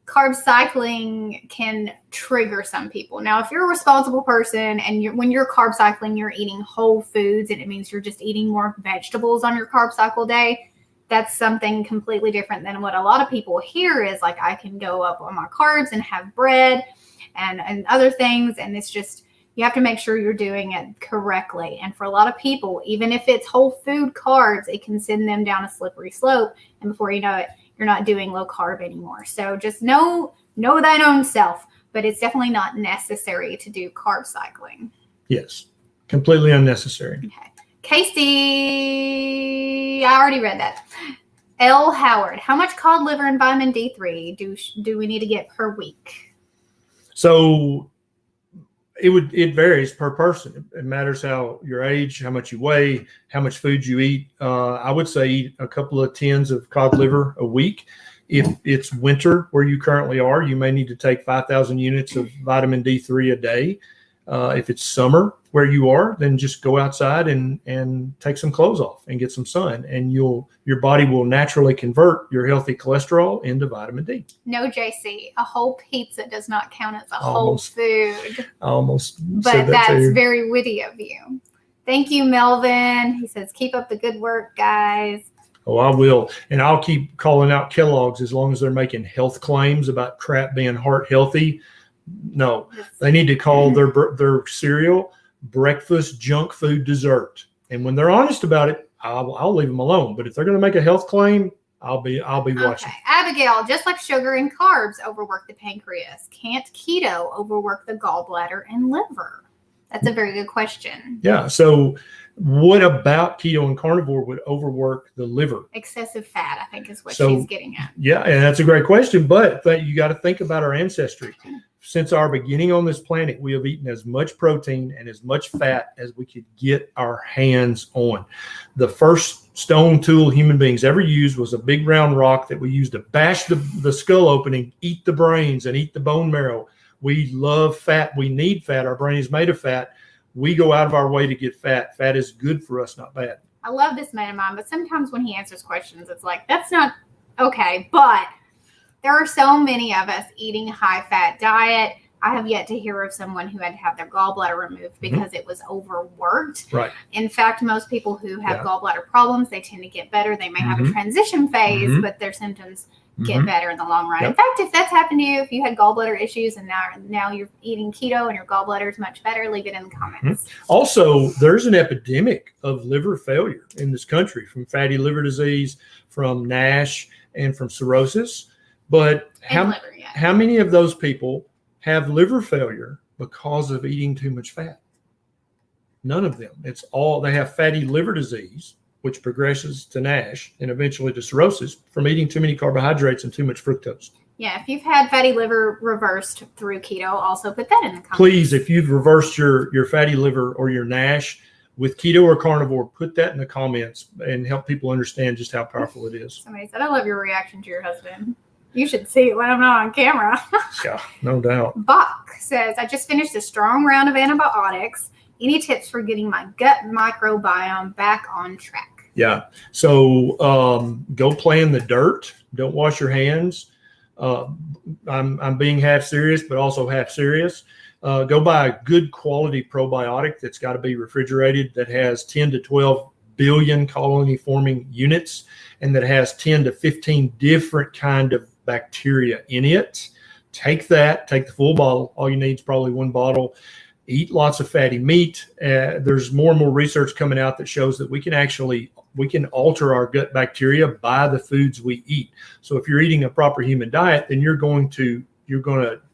carb cycling can trigger some people. Now, if you're a responsible person and when you're carb cycling, you're eating whole foods, and it means you're just eating more vegetables on your carb cycle day, that's something completely different than what a lot of people hear is like, I can go up on my carbs and have bread and other things. And it's just, you have to make sure you're doing it correctly. And for a lot of people, even if it's whole food carbs, it can send them down a slippery slope. And before you know it, you're not doing low carb anymore. So just know thine own self, but it's definitely not necessary to do carb cycling. Yes, completely unnecessary. Okay. Casey, I already read that. L. Howard, how much cod liver and vitamin D3 do we need to get per week? So it varies per person. It matters how your age, how much you weigh, how much food you eat. I would say eat a couple of tins of cod liver a week. If it's winter where you currently are, you may need to take 5,000 units of vitamin D3 a day. If it's summer where you are, then just go outside and take some clothes off and get some sun, and your body will naturally convert your healthy cholesterol into vitamin D. No, JC, a whole pizza does not count as a whole food. But that's very witty of you. Thank you, Melvin. He says, keep up the good work, guys. Oh, I will. And I'll keep calling out Kellogg's as long as they're making health claims about crap being heart healthy. No, they need to call their cereal breakfast junk food dessert. And when they're honest about it, I'll leave them alone. But if they're going to make a health claim, I'll be watching. Okay. Abigail, just like sugar and carbs overwork the pancreas, can't keto overwork the gallbladder and liver? That's a very good question. Yeah. So what about keto and carnivore would overwork the liver? Excessive fat, I think, is what she's getting at. Yeah, and that's a great question. But you got to think about our ancestry. Since our beginning on this planet, we have eaten as much protein and as much fat as we could get our hands on. The first stone tool human beings ever used was a big round rock that we used to bash the skull open and eat the brains and eat the bone marrow. We love fat. We need fat. Our brain is made of fat. We go out of our way to get fat. Fat is good for us, not bad. I love this man of mine, but sometimes when he answers questions, it's like, that's not okay. But there are so many of us eating a high-fat diet. I have yet to hear of someone who had to have their gallbladder removed because it was overworked. Right. In fact, most people who have gallbladder problems, they tend to get better. They may have a transition phase, but their symptoms get better in the long run. In fact, if that's happened to you, if you had gallbladder issues and now you're eating keto and your gallbladder is much better, leave it in the comments. Also, there's an epidemic of liver failure in this country from fatty liver disease, from NASH, and from cirrhosis. But how many of those people have liver failure because of eating too much fat? None of them. It's all, they have fatty liver disease, which progresses to NASH and eventually to cirrhosis from eating too many carbohydrates and too much fructose. Yeah, if you've had fatty liver reversed through keto, also put that in the comments. Please, if you've reversed your fatty liver or your NASH with keto or carnivore, put that in the comments and help people understand just how powerful it is. Somebody said, I love your reaction to your husband. You should see it when I'm not on camera. Yeah, no doubt. Buck says, I just finished a strong round of antibiotics. Any tips for getting my gut microbiome back on track? Yeah. So go play in the dirt. Don't wash your hands. I'm being half serious, but also half serious. Go buy a good quality probiotic that's got to be refrigerated, that has 10 to 12 billion colony forming units, and that has 10 to 15 different kind of bacteria in it. Take the full bottle. All you need is probably one bottle. Eat lots of fatty meat. There's more and more research coming out that shows that we can alter our gut bacteria by the foods we eat. So if you're eating a proper human diet, then you're going to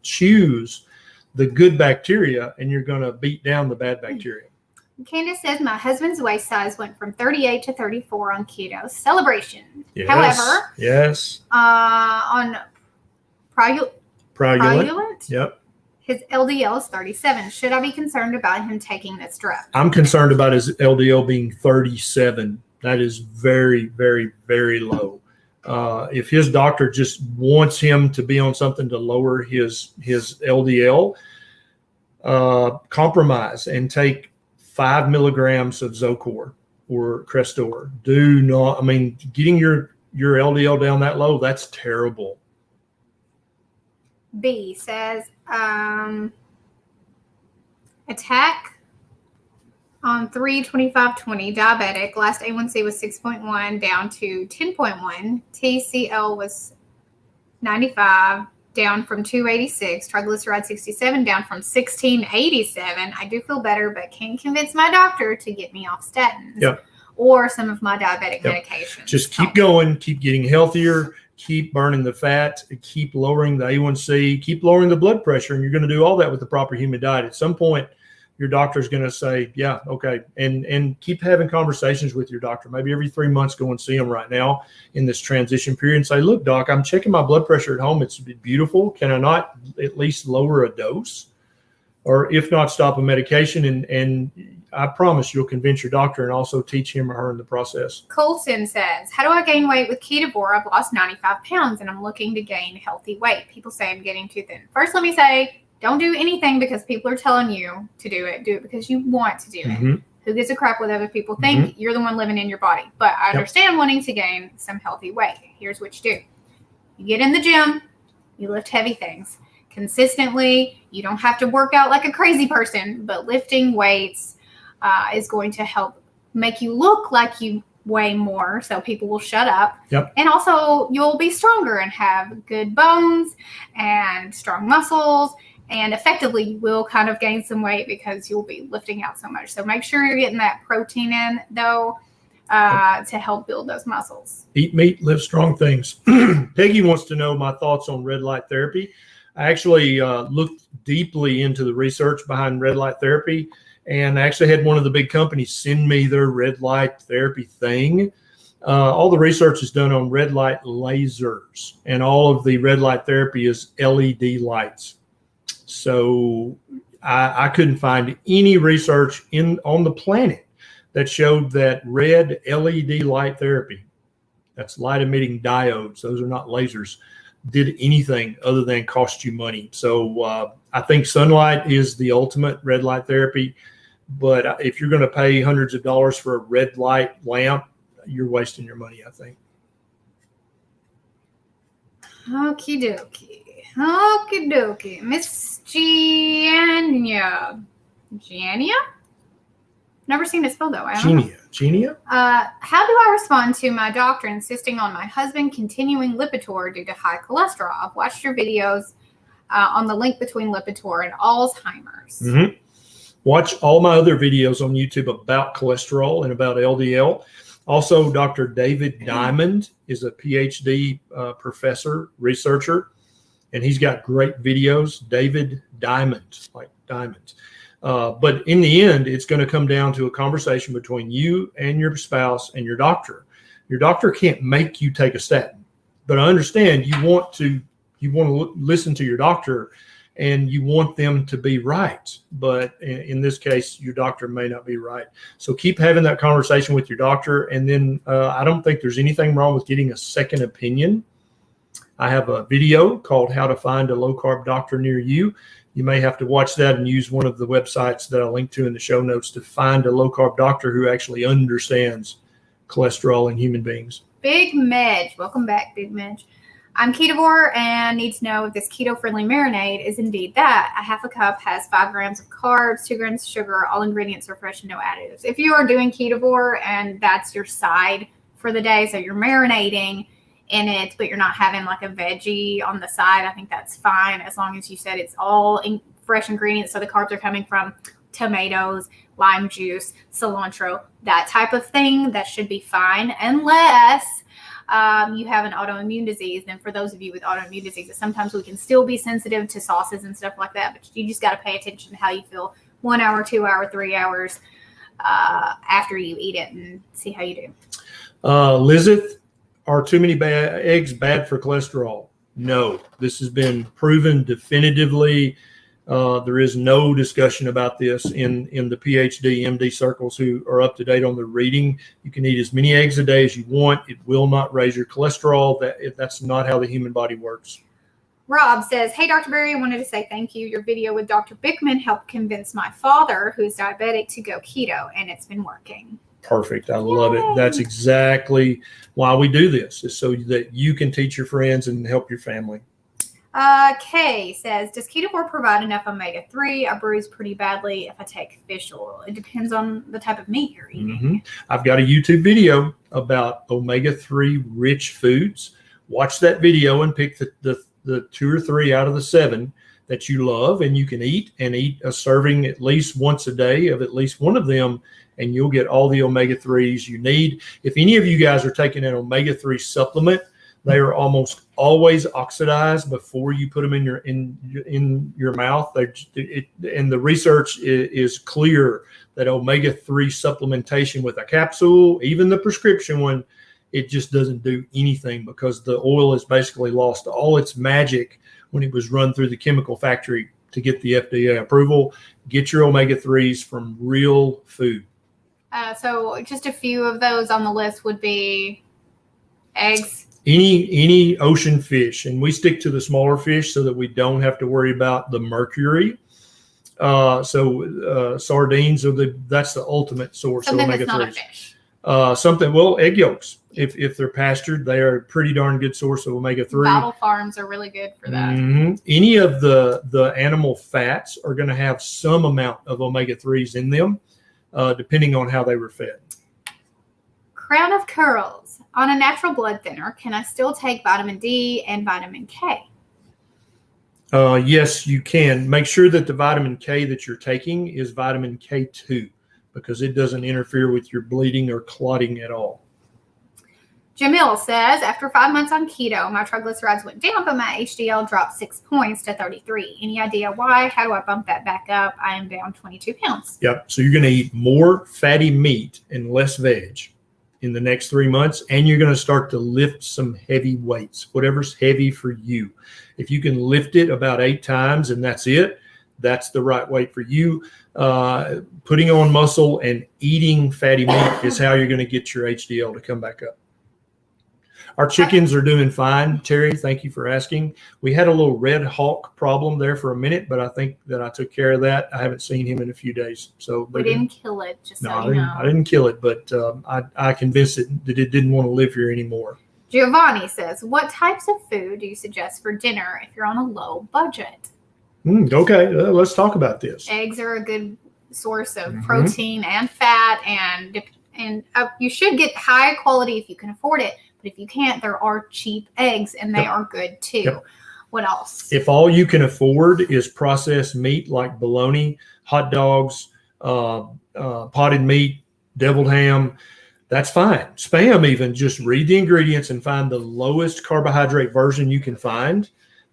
choose the good bacteria and you're going to beat down the bad bacteria. Candace says, my husband's waist size went from 38 to 34 on keto. Celebration. Yes, However, on Proluent, yep, his LDL is 37. Should I be concerned about him taking this drug? I'm concerned about his LDL being 37. That is very, very, very low. If his doctor just wants him to be on something to lower his LDL, compromise and take 5 milligrams of Zocor or Crestor. Getting your LDL down that low, that's terrible. B says, attack on 3/25/20, diabetic. Last A1C was 6.1 down to 10.1. TCL was 95 down from 286. Triglyceride 67 down from 1687. I do feel better, but can't convince my doctor to get me off statins or some of my diabetic medications. Just keep going, keep getting healthier, keep burning the fat, keep lowering the A1C, keep lowering the blood pressure, and you're going to do all that with the proper human diet. At some point, your doctor's going to say, yeah, okay, and keep having conversations with your doctor. Maybe every 3 months, go and see him right now in this transition period and say, look, doc, I'm checking my blood pressure at home. It's beautiful. Can I not at least lower a dose? Or if not, stop a medication, and I promise you'll convince your doctor and also teach him or her in the process. Colton says, how do I gain weight with Ketovore? I've lost 95 pounds and I'm looking to gain healthy weight. People say I'm getting too thin. First, let me say, don't do anything because people are telling you to do it. Do it because you want to do it. Who gives a crap what other people think? You're the one living in your body. But I understand wanting to gain some healthy weight. Here's what you do. You get in the gym. You lift heavy things consistently. You don't have to work out like a crazy person, but lifting weights is going to help make you look like you way more, so people will shut up. Yep. And also you'll be stronger and have good bones and strong muscles, and effectively you will kind of gain some weight because you'll be lifting out so much. So make sure you're getting that protein in, though, to help build those muscles. Eat meat, live strong things. Peggy wants to know my thoughts on red light therapy. I actually looked deeply into the research behind red light therapy, and I actually had one of the big companies send me their red light therapy thing. All the research is done on red light lasers, and all of the red light therapy is LED lights. So I couldn't find any research on the planet that showed that red LED light therapy, that's light emitting diodes, those are not lasers, did anything other than cost you money. So I think sunlight is the ultimate red light therapy. But if you're going to pay hundreds of dollars for a red light lamp, you're wasting your money, I think. Okie dokie. Miss Giania. Never seen it spelled that way. Genia? How do I respond to my doctor insisting on my husband continuing Lipitor due to high cholesterol? I've watched your videos on the link between Lipitor and Alzheimer's. Mm-hmm. Watch all my other videos on YouTube about cholesterol and about LDL. Also, Dr. David Diamond is a PhD professor, researcher, and he's got great videos. David Diamond, like diamonds. But in the end, it's going to come down to a conversation between you and your spouse and your doctor. Your doctor can't make you take a statin, but I understand you want to listen to your doctor and you want them to be right. But in this case, your doctor may not be right. So keep having that conversation with your doctor. And then I don't think there's anything wrong with getting a second opinion. I have a video called How to Find a Low-Carb Doctor Near You. You may have to watch that and use one of the websites that I'll link to in the show notes to find a low-carb doctor who actually understands cholesterol in human beings. Big Medge. Welcome back, Big Medge. I'm Ketovore and need to know if this keto-friendly marinade is indeed that. A half a cup has 5 grams of carbs, 2 grams of sugar. All ingredients are fresh and no additives. If you are doing Ketovore and that's your side for the day, so you're marinating in it, but you're not having like a veggie on the side, I think that's fine as long as you said it's all fresh ingredients. So the carbs are coming from tomatoes, lime juice, cilantro, that type of thing. That should be fine unless you have an autoimmune disease. Then for those of you with autoimmune diseases, sometimes we can still be sensitive to sauces and stuff like that, but you just got to pay attention to how you feel 1 hour, 2 hour, 3 hours after you eat it and see how you do. Lizeth, are too many eggs bad for cholesterol? No, this has been proven definitively. There is no discussion about this in the PhD, MD circles who are up to date on the reading. You can eat as many eggs a day as you want. It will not raise your cholesterol. That's not how the human body works. Rob says, hey, Dr. Berry, I wanted to say thank you. Your video with Dr. Bickman helped convince my father, who's diabetic, to go keto, and it's been working. Perfect. I love it. That's exactly why we do this, is so that you can teach your friends and help your family. Kay says, does Ketovore provide enough omega-3? I bruise pretty badly if I take fish oil. It depends on the type of meat you're eating. Mm-hmm. I've got a YouTube video about omega-3 rich foods. Watch that video and pick the 2 or 3 out of the 7 that you love and you can eat, and eat a serving at least once a day of at least one of them, and you'll get all the omega-3s you need. If any of you guys are taking an omega-3 supplement, they are almost always oxidized before you put them in your mouth. And the research is clear that omega-3 supplementation with a capsule, even the prescription one, it just doesn't do anything because the oil has basically lost all its magic when it was run through the chemical factory to get the FDA approval. Get your omega-3s from real food. So just a few of those on the list would be eggs. Any ocean fish, and we stick to the smaller fish so that we don't have to worry about the mercury. Sardines that's the ultimate source of omega-3s. Something that's not a fish. Egg yolks. If they're pastured, they are a pretty darn good source of omega-3. Bottle farms are really good for that. Mm-hmm. Any of the animal fats are going to have some amount of omega-3s in them, depending on how they were fed. Crown of curls. On a natural blood thinner, can I still take vitamin D and vitamin K? Yes, you can. Make sure that the vitamin K that you're taking is vitamin K2 because it doesn't interfere with your bleeding or clotting at all. Jamil says, after 5 months on keto, my triglycerides went down, but my HDL dropped 6 points to 33. Any idea why? How do I bump that back up? I am down 22 pounds. Yep. So you're going to eat more fatty meat and less veg in the next 3 months, and you're going to start to lift some heavy weights, whatever's heavy for you. If you can lift it about 8 times and that's it, that's the right weight for you. Putting on muscle and eating fatty meat is how you're going to get your HDL to come back up. Our chickens are doing fine, Terry. Thank you for asking. We had a little red hawk problem there for a minute, but I think that I took care of that. I haven't seen him in a few days. So we didn't kill it, just no, so you know. I didn't kill it, but I convinced it that it didn't want to live here anymore. Giovanni says, what types of food do you suggest for dinner if you're on a low budget? Okay, let's talk about this. Eggs are a good source of protein and fat, and you should get high quality if you can afford it. But if you can't, there are cheap eggs, and they are good too. Yep. What else? If all you can afford is processed meat like bologna, hot dogs, potted meat, deviled ham, that's fine. Spam even, just read the ingredients and find the lowest carbohydrate version you can find.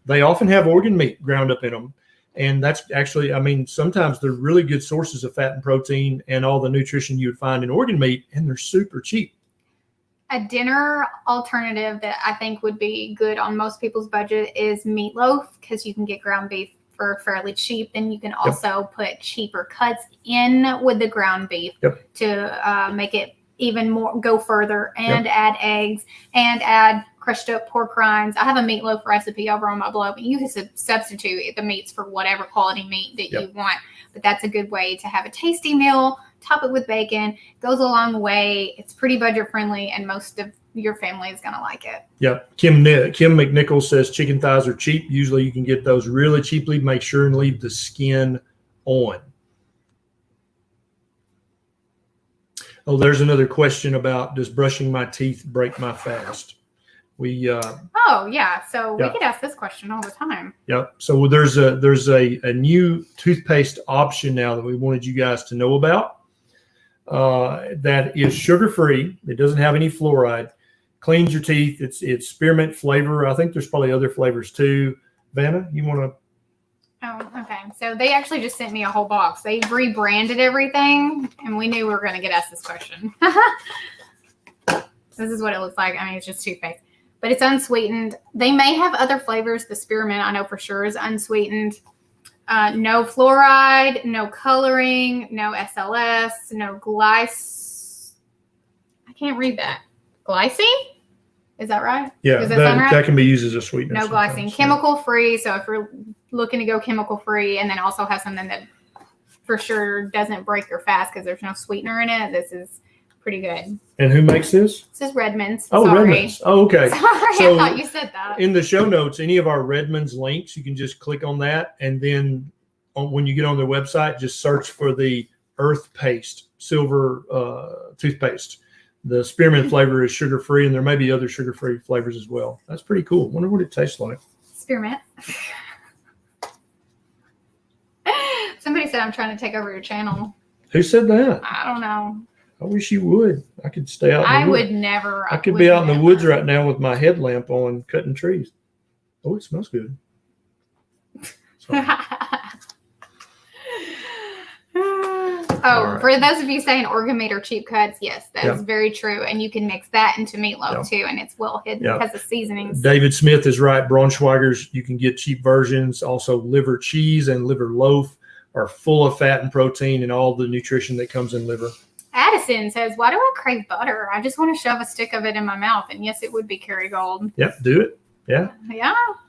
They often have organ meat ground up in them. And that's actually, I mean, sometimes they're really good sources of fat and protein and all the nutrition you would find in organ meat, and they're super cheap. A dinner alternative that I think would be good on most people's budget is meatloaf, because you can get ground beef for fairly cheap. Then you can also put cheaper cuts in with the ground beef to make it even more, go further, and add eggs and add crushed up pork rinds. I have a meatloaf recipe over on my blog. You can substitute the meats for whatever quality meat that you want. But that's a good way to have a tasty meal. Top it with bacon. Goes a long way. It's pretty budget friendly, and most of your family is going to like it. Yep. Kim McNichols says chicken thighs are cheap. Usually you can get those really cheaply. Make sure and leave the skin on. Oh, there's another question about, does brushing my teeth break my fast? So we get asked this question all the time. Yep. So there's a new toothpaste option now that we wanted you guys to know about. That is sugar-free. It doesn't have any fluoride. Cleans your teeth. It's spearmint flavor. I think there's probably other flavors too. Vanna, you want to? Oh, okay. So they actually just sent me a whole box. They rebranded everything, and we knew we were going to get asked this question. This is what it looks like. I mean, it's just toothpaste, but it's unsweetened. They may have other flavors. The spearmint, I know for sure, is unsweetened. No fluoride, no coloring, no SLS, no I can't read that. Glycine? Is that right? Yeah, does that sound right? That can be used as a sweetener. No glycine. Chemical free. So if you're looking to go chemical free, and then also have something that for sure doesn't break your fast because there's no sweetener in it, this is pretty good. And who makes this? This is Redmond's. Oh, Sorry. Redmond's. Oh, okay. Sorry, So I thought you said that. In the show notes, any of our Redmond's links, you can just click on that, and then when you get on their website, just search for the Earth Paste silver toothpaste. The spearmint flavor is sugar-free, and there may be other sugar-free flavors as well. That's pretty cool. Wonder what it tastes like. Spearmint. Somebody said I'm trying to take over your channel. Who said that? I don't know. I wish you would. I could stay out. I would never. I could be out in the woods right now with my headlamp on, cutting trees. Oh, it smells good. For those of you saying organ meat or cheap cuts, yes, that is very true. And you can mix that into meatloaf too, and it's well hidden because of seasonings. David Smith is right. Braunschweigers, you can get cheap versions. Also, liver cheese and liver loaf are full of fat and protein and all the nutrition that comes in liver. Addison says, why do I crave butter? I just want to shove a stick of it in my mouth. And yes, it would be Kerrygold. Yep, do it. Yeah.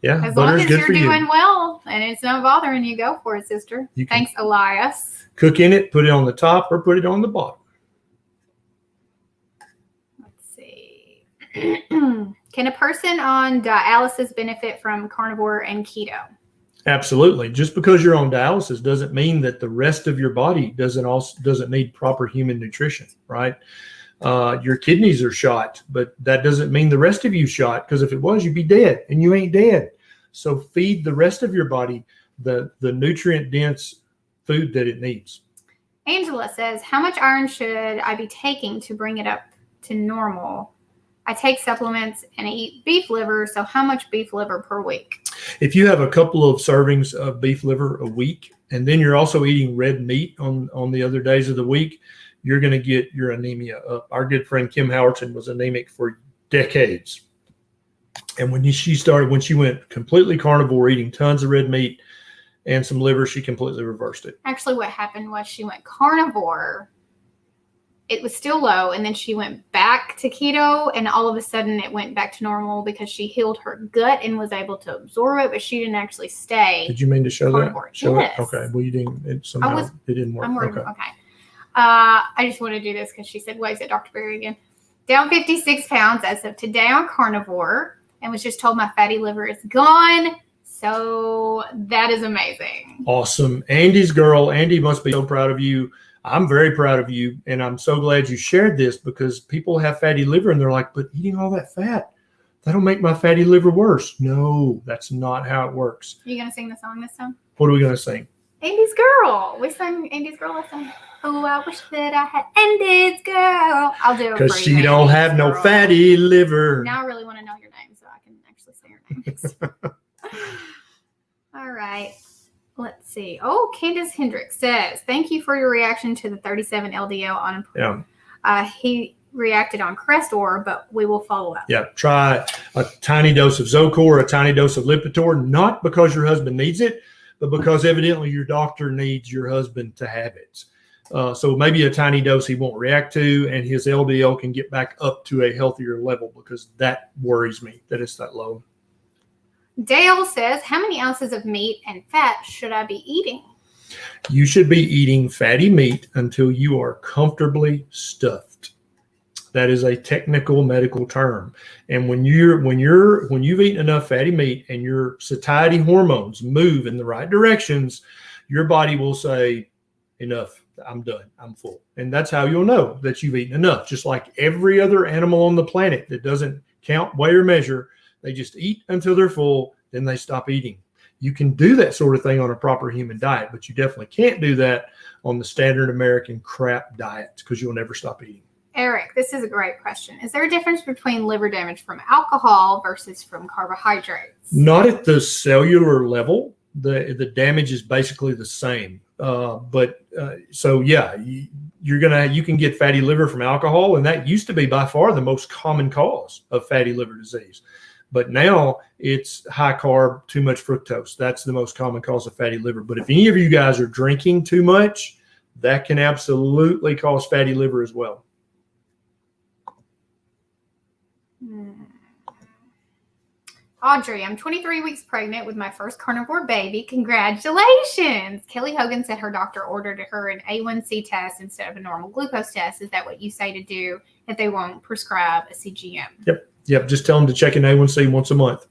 As long as you're doing well and it's not bothering you, go for it, sister. Thanks, Elias. Cook in it, put it on the top, or put it on the bottom. Let's see. Can a person on dialysis benefit from carnivore and keto? Absolutely. Just because you're on dialysis doesn't mean that the rest of your body doesn't need proper human nutrition, right? Your kidneys are shot, but that doesn't mean the rest of you shot, because if it was, you'd be dead, and you ain't dead. So feed the rest of your body the nutrient-dense food that it needs. Angela says, how much iron should I be taking to bring it up to normal? I take supplements and I eat beef liver, so how much beef liver per week? If you have a couple of servings of beef liver a week, and then you're also eating red meat on the other days of the week, you're going to get your anemia up. Our good friend Kim Howerton was anemic for decades. And when she went completely carnivore, eating tons of red meat and some liver, she completely reversed it. Actually, what happened was she went carnivore. It was still low, and then she went back to keto, and all of a sudden it went back to normal because she healed her gut and was able to absorb it, but she didn't actually stay. Did you mean to show carnivore. that? Show yes. it? Okay. Well, you didn't. It didn't work. I'm worried. Okay. I just want to do this because she said, waves at Dr. Berry again. Down 56 pounds as of today on carnivore, and was just told my fatty liver is gone. So that is amazing. Awesome. Andy's girl. Andy must be so proud of you. I'm very proud of you, and I'm so glad you shared this, because people have fatty liver and they're like, but eating all that fat, that'll make my fatty liver worse. No, that's not how it works. Are you going to sing the song this time? What are we going to sing? Andy's Girl. We sang Andy's Girl last time. Oh, I wish that I had Andy's Girl. I'll do it for you. Because she don't have no fatty liver. Now I really want to know your name so I can actually say your name. All right. Let's see. Oh, Candace Hendricks says, thank you for your reaction to the 37 LDL on. Yeah. He reacted on Crestor, but we will follow up. Yeah. Try a tiny dose of Zocor, a tiny dose of Lipitor, not because your husband needs it, but because evidently your doctor needs your husband to have it. So maybe a tiny dose he won't react to, and his LDL can get back up to a healthier level, because that worries me that it's that low. Dale says, how many ounces of meat and fat should I be eating? You should be eating fatty meat until you are comfortably stuffed. That is a technical medical term. And when you've eaten enough fatty meat and your satiety hormones move in the right directions, your body will say, enough, I'm done, I'm full. And that's how you'll know that you've eaten enough. Just like every other animal on the planet that doesn't count, weigh, or measure, they just eat until they're full, then they stop eating. You can do that sort of thing on a proper human diet, but you definitely can't do that on the standard American crap diet, because you'll never stop eating. Eric, this is a great question. Is there a difference between liver damage from alcohol versus from carbohydrates? Not at the cellular level. The damage is basically the same. So yeah, you can get fatty liver from alcohol, and that used to be by far the most common cause of fatty liver disease. But now it's high carb, too much fructose. That's the most common cause of fatty liver. But if any of you guys are drinking too much, that can absolutely cause fatty liver as well. Audrey, I'm 23 weeks pregnant with my first carnivore baby. Congratulations. Kelly Hogan said her doctor ordered her an A1C test instead of a normal glucose test. Is that what you say to do if they won't prescribe a CGM? Yep. Just tell them to check an A1C once a month,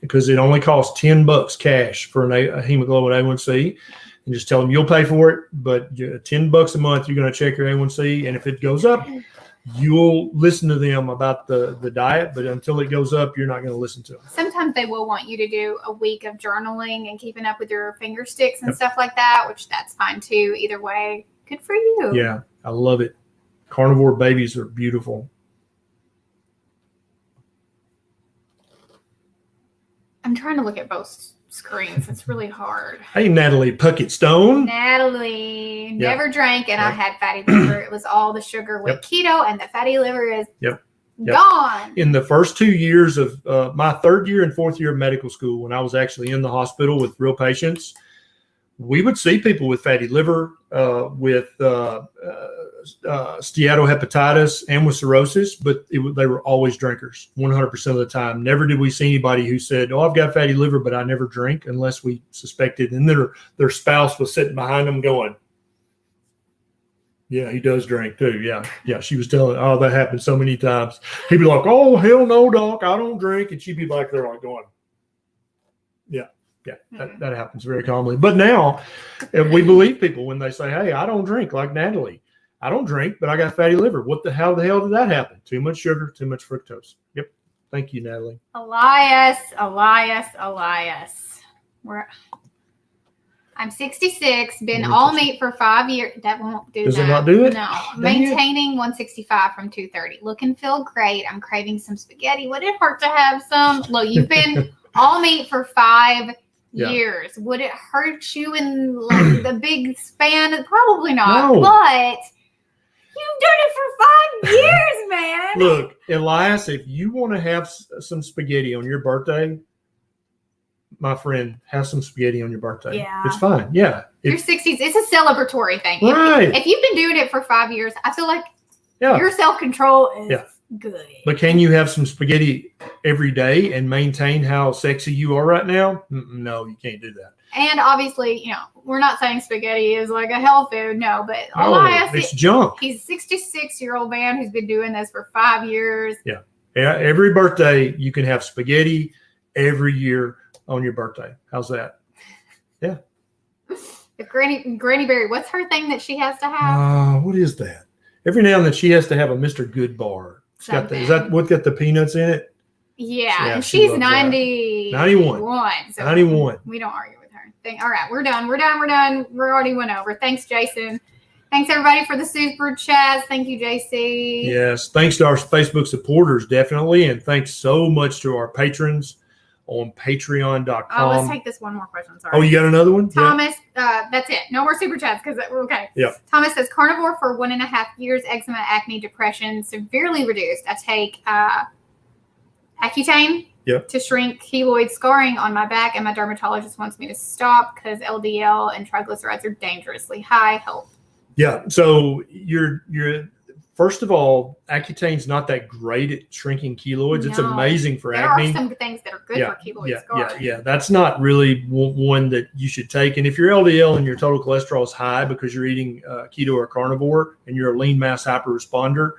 because it only costs $10 cash for a hemoglobin A1C. And just tell them you'll pay for it, but $10 a month, you're going to check your A1C. And if it goes up, you'll listen to them about the diet, but until it goes up, you're not going to listen to them. Sometimes they will want you to do a week of journaling and keeping up with your finger sticks and stuff like that, which that's fine too. Either way, good for you. Yeah, I love it. Carnivore babies are beautiful. I'm trying to look at both screens. It's really hard. Hey, Natalie Puckett Stone. Natalie never drank, and I had fatty liver. It was all the sugar with keto, and the fatty liver is gone. In the first 2 years of my third year and fourth year of medical school, when I was actually in the hospital with real patients, we would see people with fatty liver, with steatohepatitis, and with cirrhosis, but they were always drinkers 100% of the time. Never did we see anybody who said, oh, I've got fatty liver, but I never drink, unless we suspected. And their spouse was sitting behind them going, yeah, he does drink too. Yeah. She was telling, oh, that happened so many times. He'd be like, oh, hell no, doc, I don't drink. And she'd be back there like going, that happens very commonly. But now we believe people when they say, hey, I don't drink, like Natalie. I don't drink, but I got fatty liver. How the hell did that happen? Too much sugar, too much fructose. Yep. Thank you, Natalie. Elias. I'm 66, been all meat for 5 years. That won't do that. Does it not do it? No. Dang Maintaining 165 from 230. Look and feel great. I'm craving some spaghetti. Would it hurt to have some? Look, you've been all meat for 5 years. Would it hurt you in like the big span? Probably not. No. But you've done it for 5 years, man. Look, Elias, if you want to have some spaghetti on your birthday, my friend, have some spaghetti on your birthday. Yeah. It's fine. Yeah. Your 60s, it's a celebratory thing. Right. If you've been doing it for 5 years, I feel like Yeah. your self-control is good. But can you have some spaghetti every day and maintain how sexy you are right now? No, you can't do that. And obviously, we're not saying spaghetti is like a health food. No, but Elias, it's junk. He's a 66-year-old man who's been doing this for 5 years. Yeah. Every birthday, you can have spaghetti every year on your birthday. How's that? Yeah. If Granny Berry, what's her thing that she has to have? What is that? Every now and then she has to have a Mr. Good bar. Is that what got the peanuts in it? Yeah, and she's 91. So 91. We don't argue with her. All right, we're done. We already went over. Thanks, Jason. Thanks, everybody, for the super chats. Thank you, JC. Yes. Thanks to our Facebook supporters, definitely. And thanks so much to our patrons on patreon.com. Oh, let's take this one more question. Sorry. Oh, you got another one? Thomas, that's it. No more super chats because we're okay. Yeah. Thomas says, carnivore for 1.5 years, eczema, acne, depression, severely reduced. I take Accutane to shrink keloid scarring on my back, and my dermatologist wants me to stop because LDL and triglycerides are dangerously high. Help. Yeah. So you're first of all, Accutane's not that great at shrinking keloids. No. It's amazing for there acne. There are some things that are good for keloid scarring. Yeah. That's not really one that you should take. And if your LDL and your total cholesterol is high because you're eating keto or carnivore and you're a lean mass hyperresponder,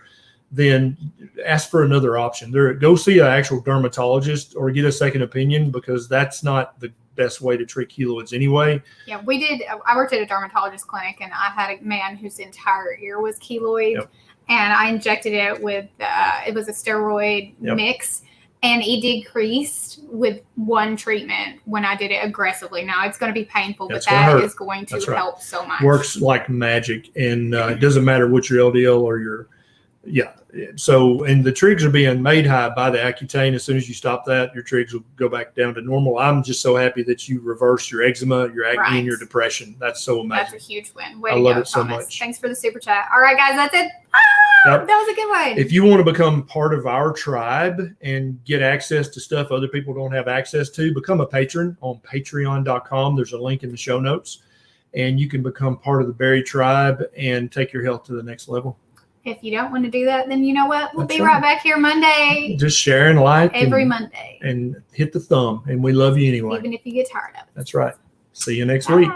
then ask for another option. Go see an actual dermatologist or get a second opinion, because that's not the best way to treat keloids anyway. Yeah, we did. I worked at a dermatologist clinic, and I had a man whose entire ear was keloid, and I injected it with it was a steroid mix, and it decreased with one treatment when I did it aggressively. Now it's going to be painful, but that is going to help so much. Works like magic, and it doesn't matter what your LDL or your So, and the trigs are being made high by the Accutane. As soon as you stop that, your trigs will go back down to normal. I'm just so happy that you reverse your eczema, your acne, and your depression. That's so amazing. That's a huge win. I love it so much. Thanks for the super chat. All right, guys, that's it. That was a good one. If you want to become part of our tribe and get access to stuff other people don't have access to, become a patron on patreon.com. There's a link in the show notes, and you can become part of the Berry tribe and take your health to the next level. If you don't want to do that, then you know what? We'll be right back here Monday. Just share and like every Monday. And hit the thumb. And we love you anyway. Even if you get tired of it. That's right. See you next week.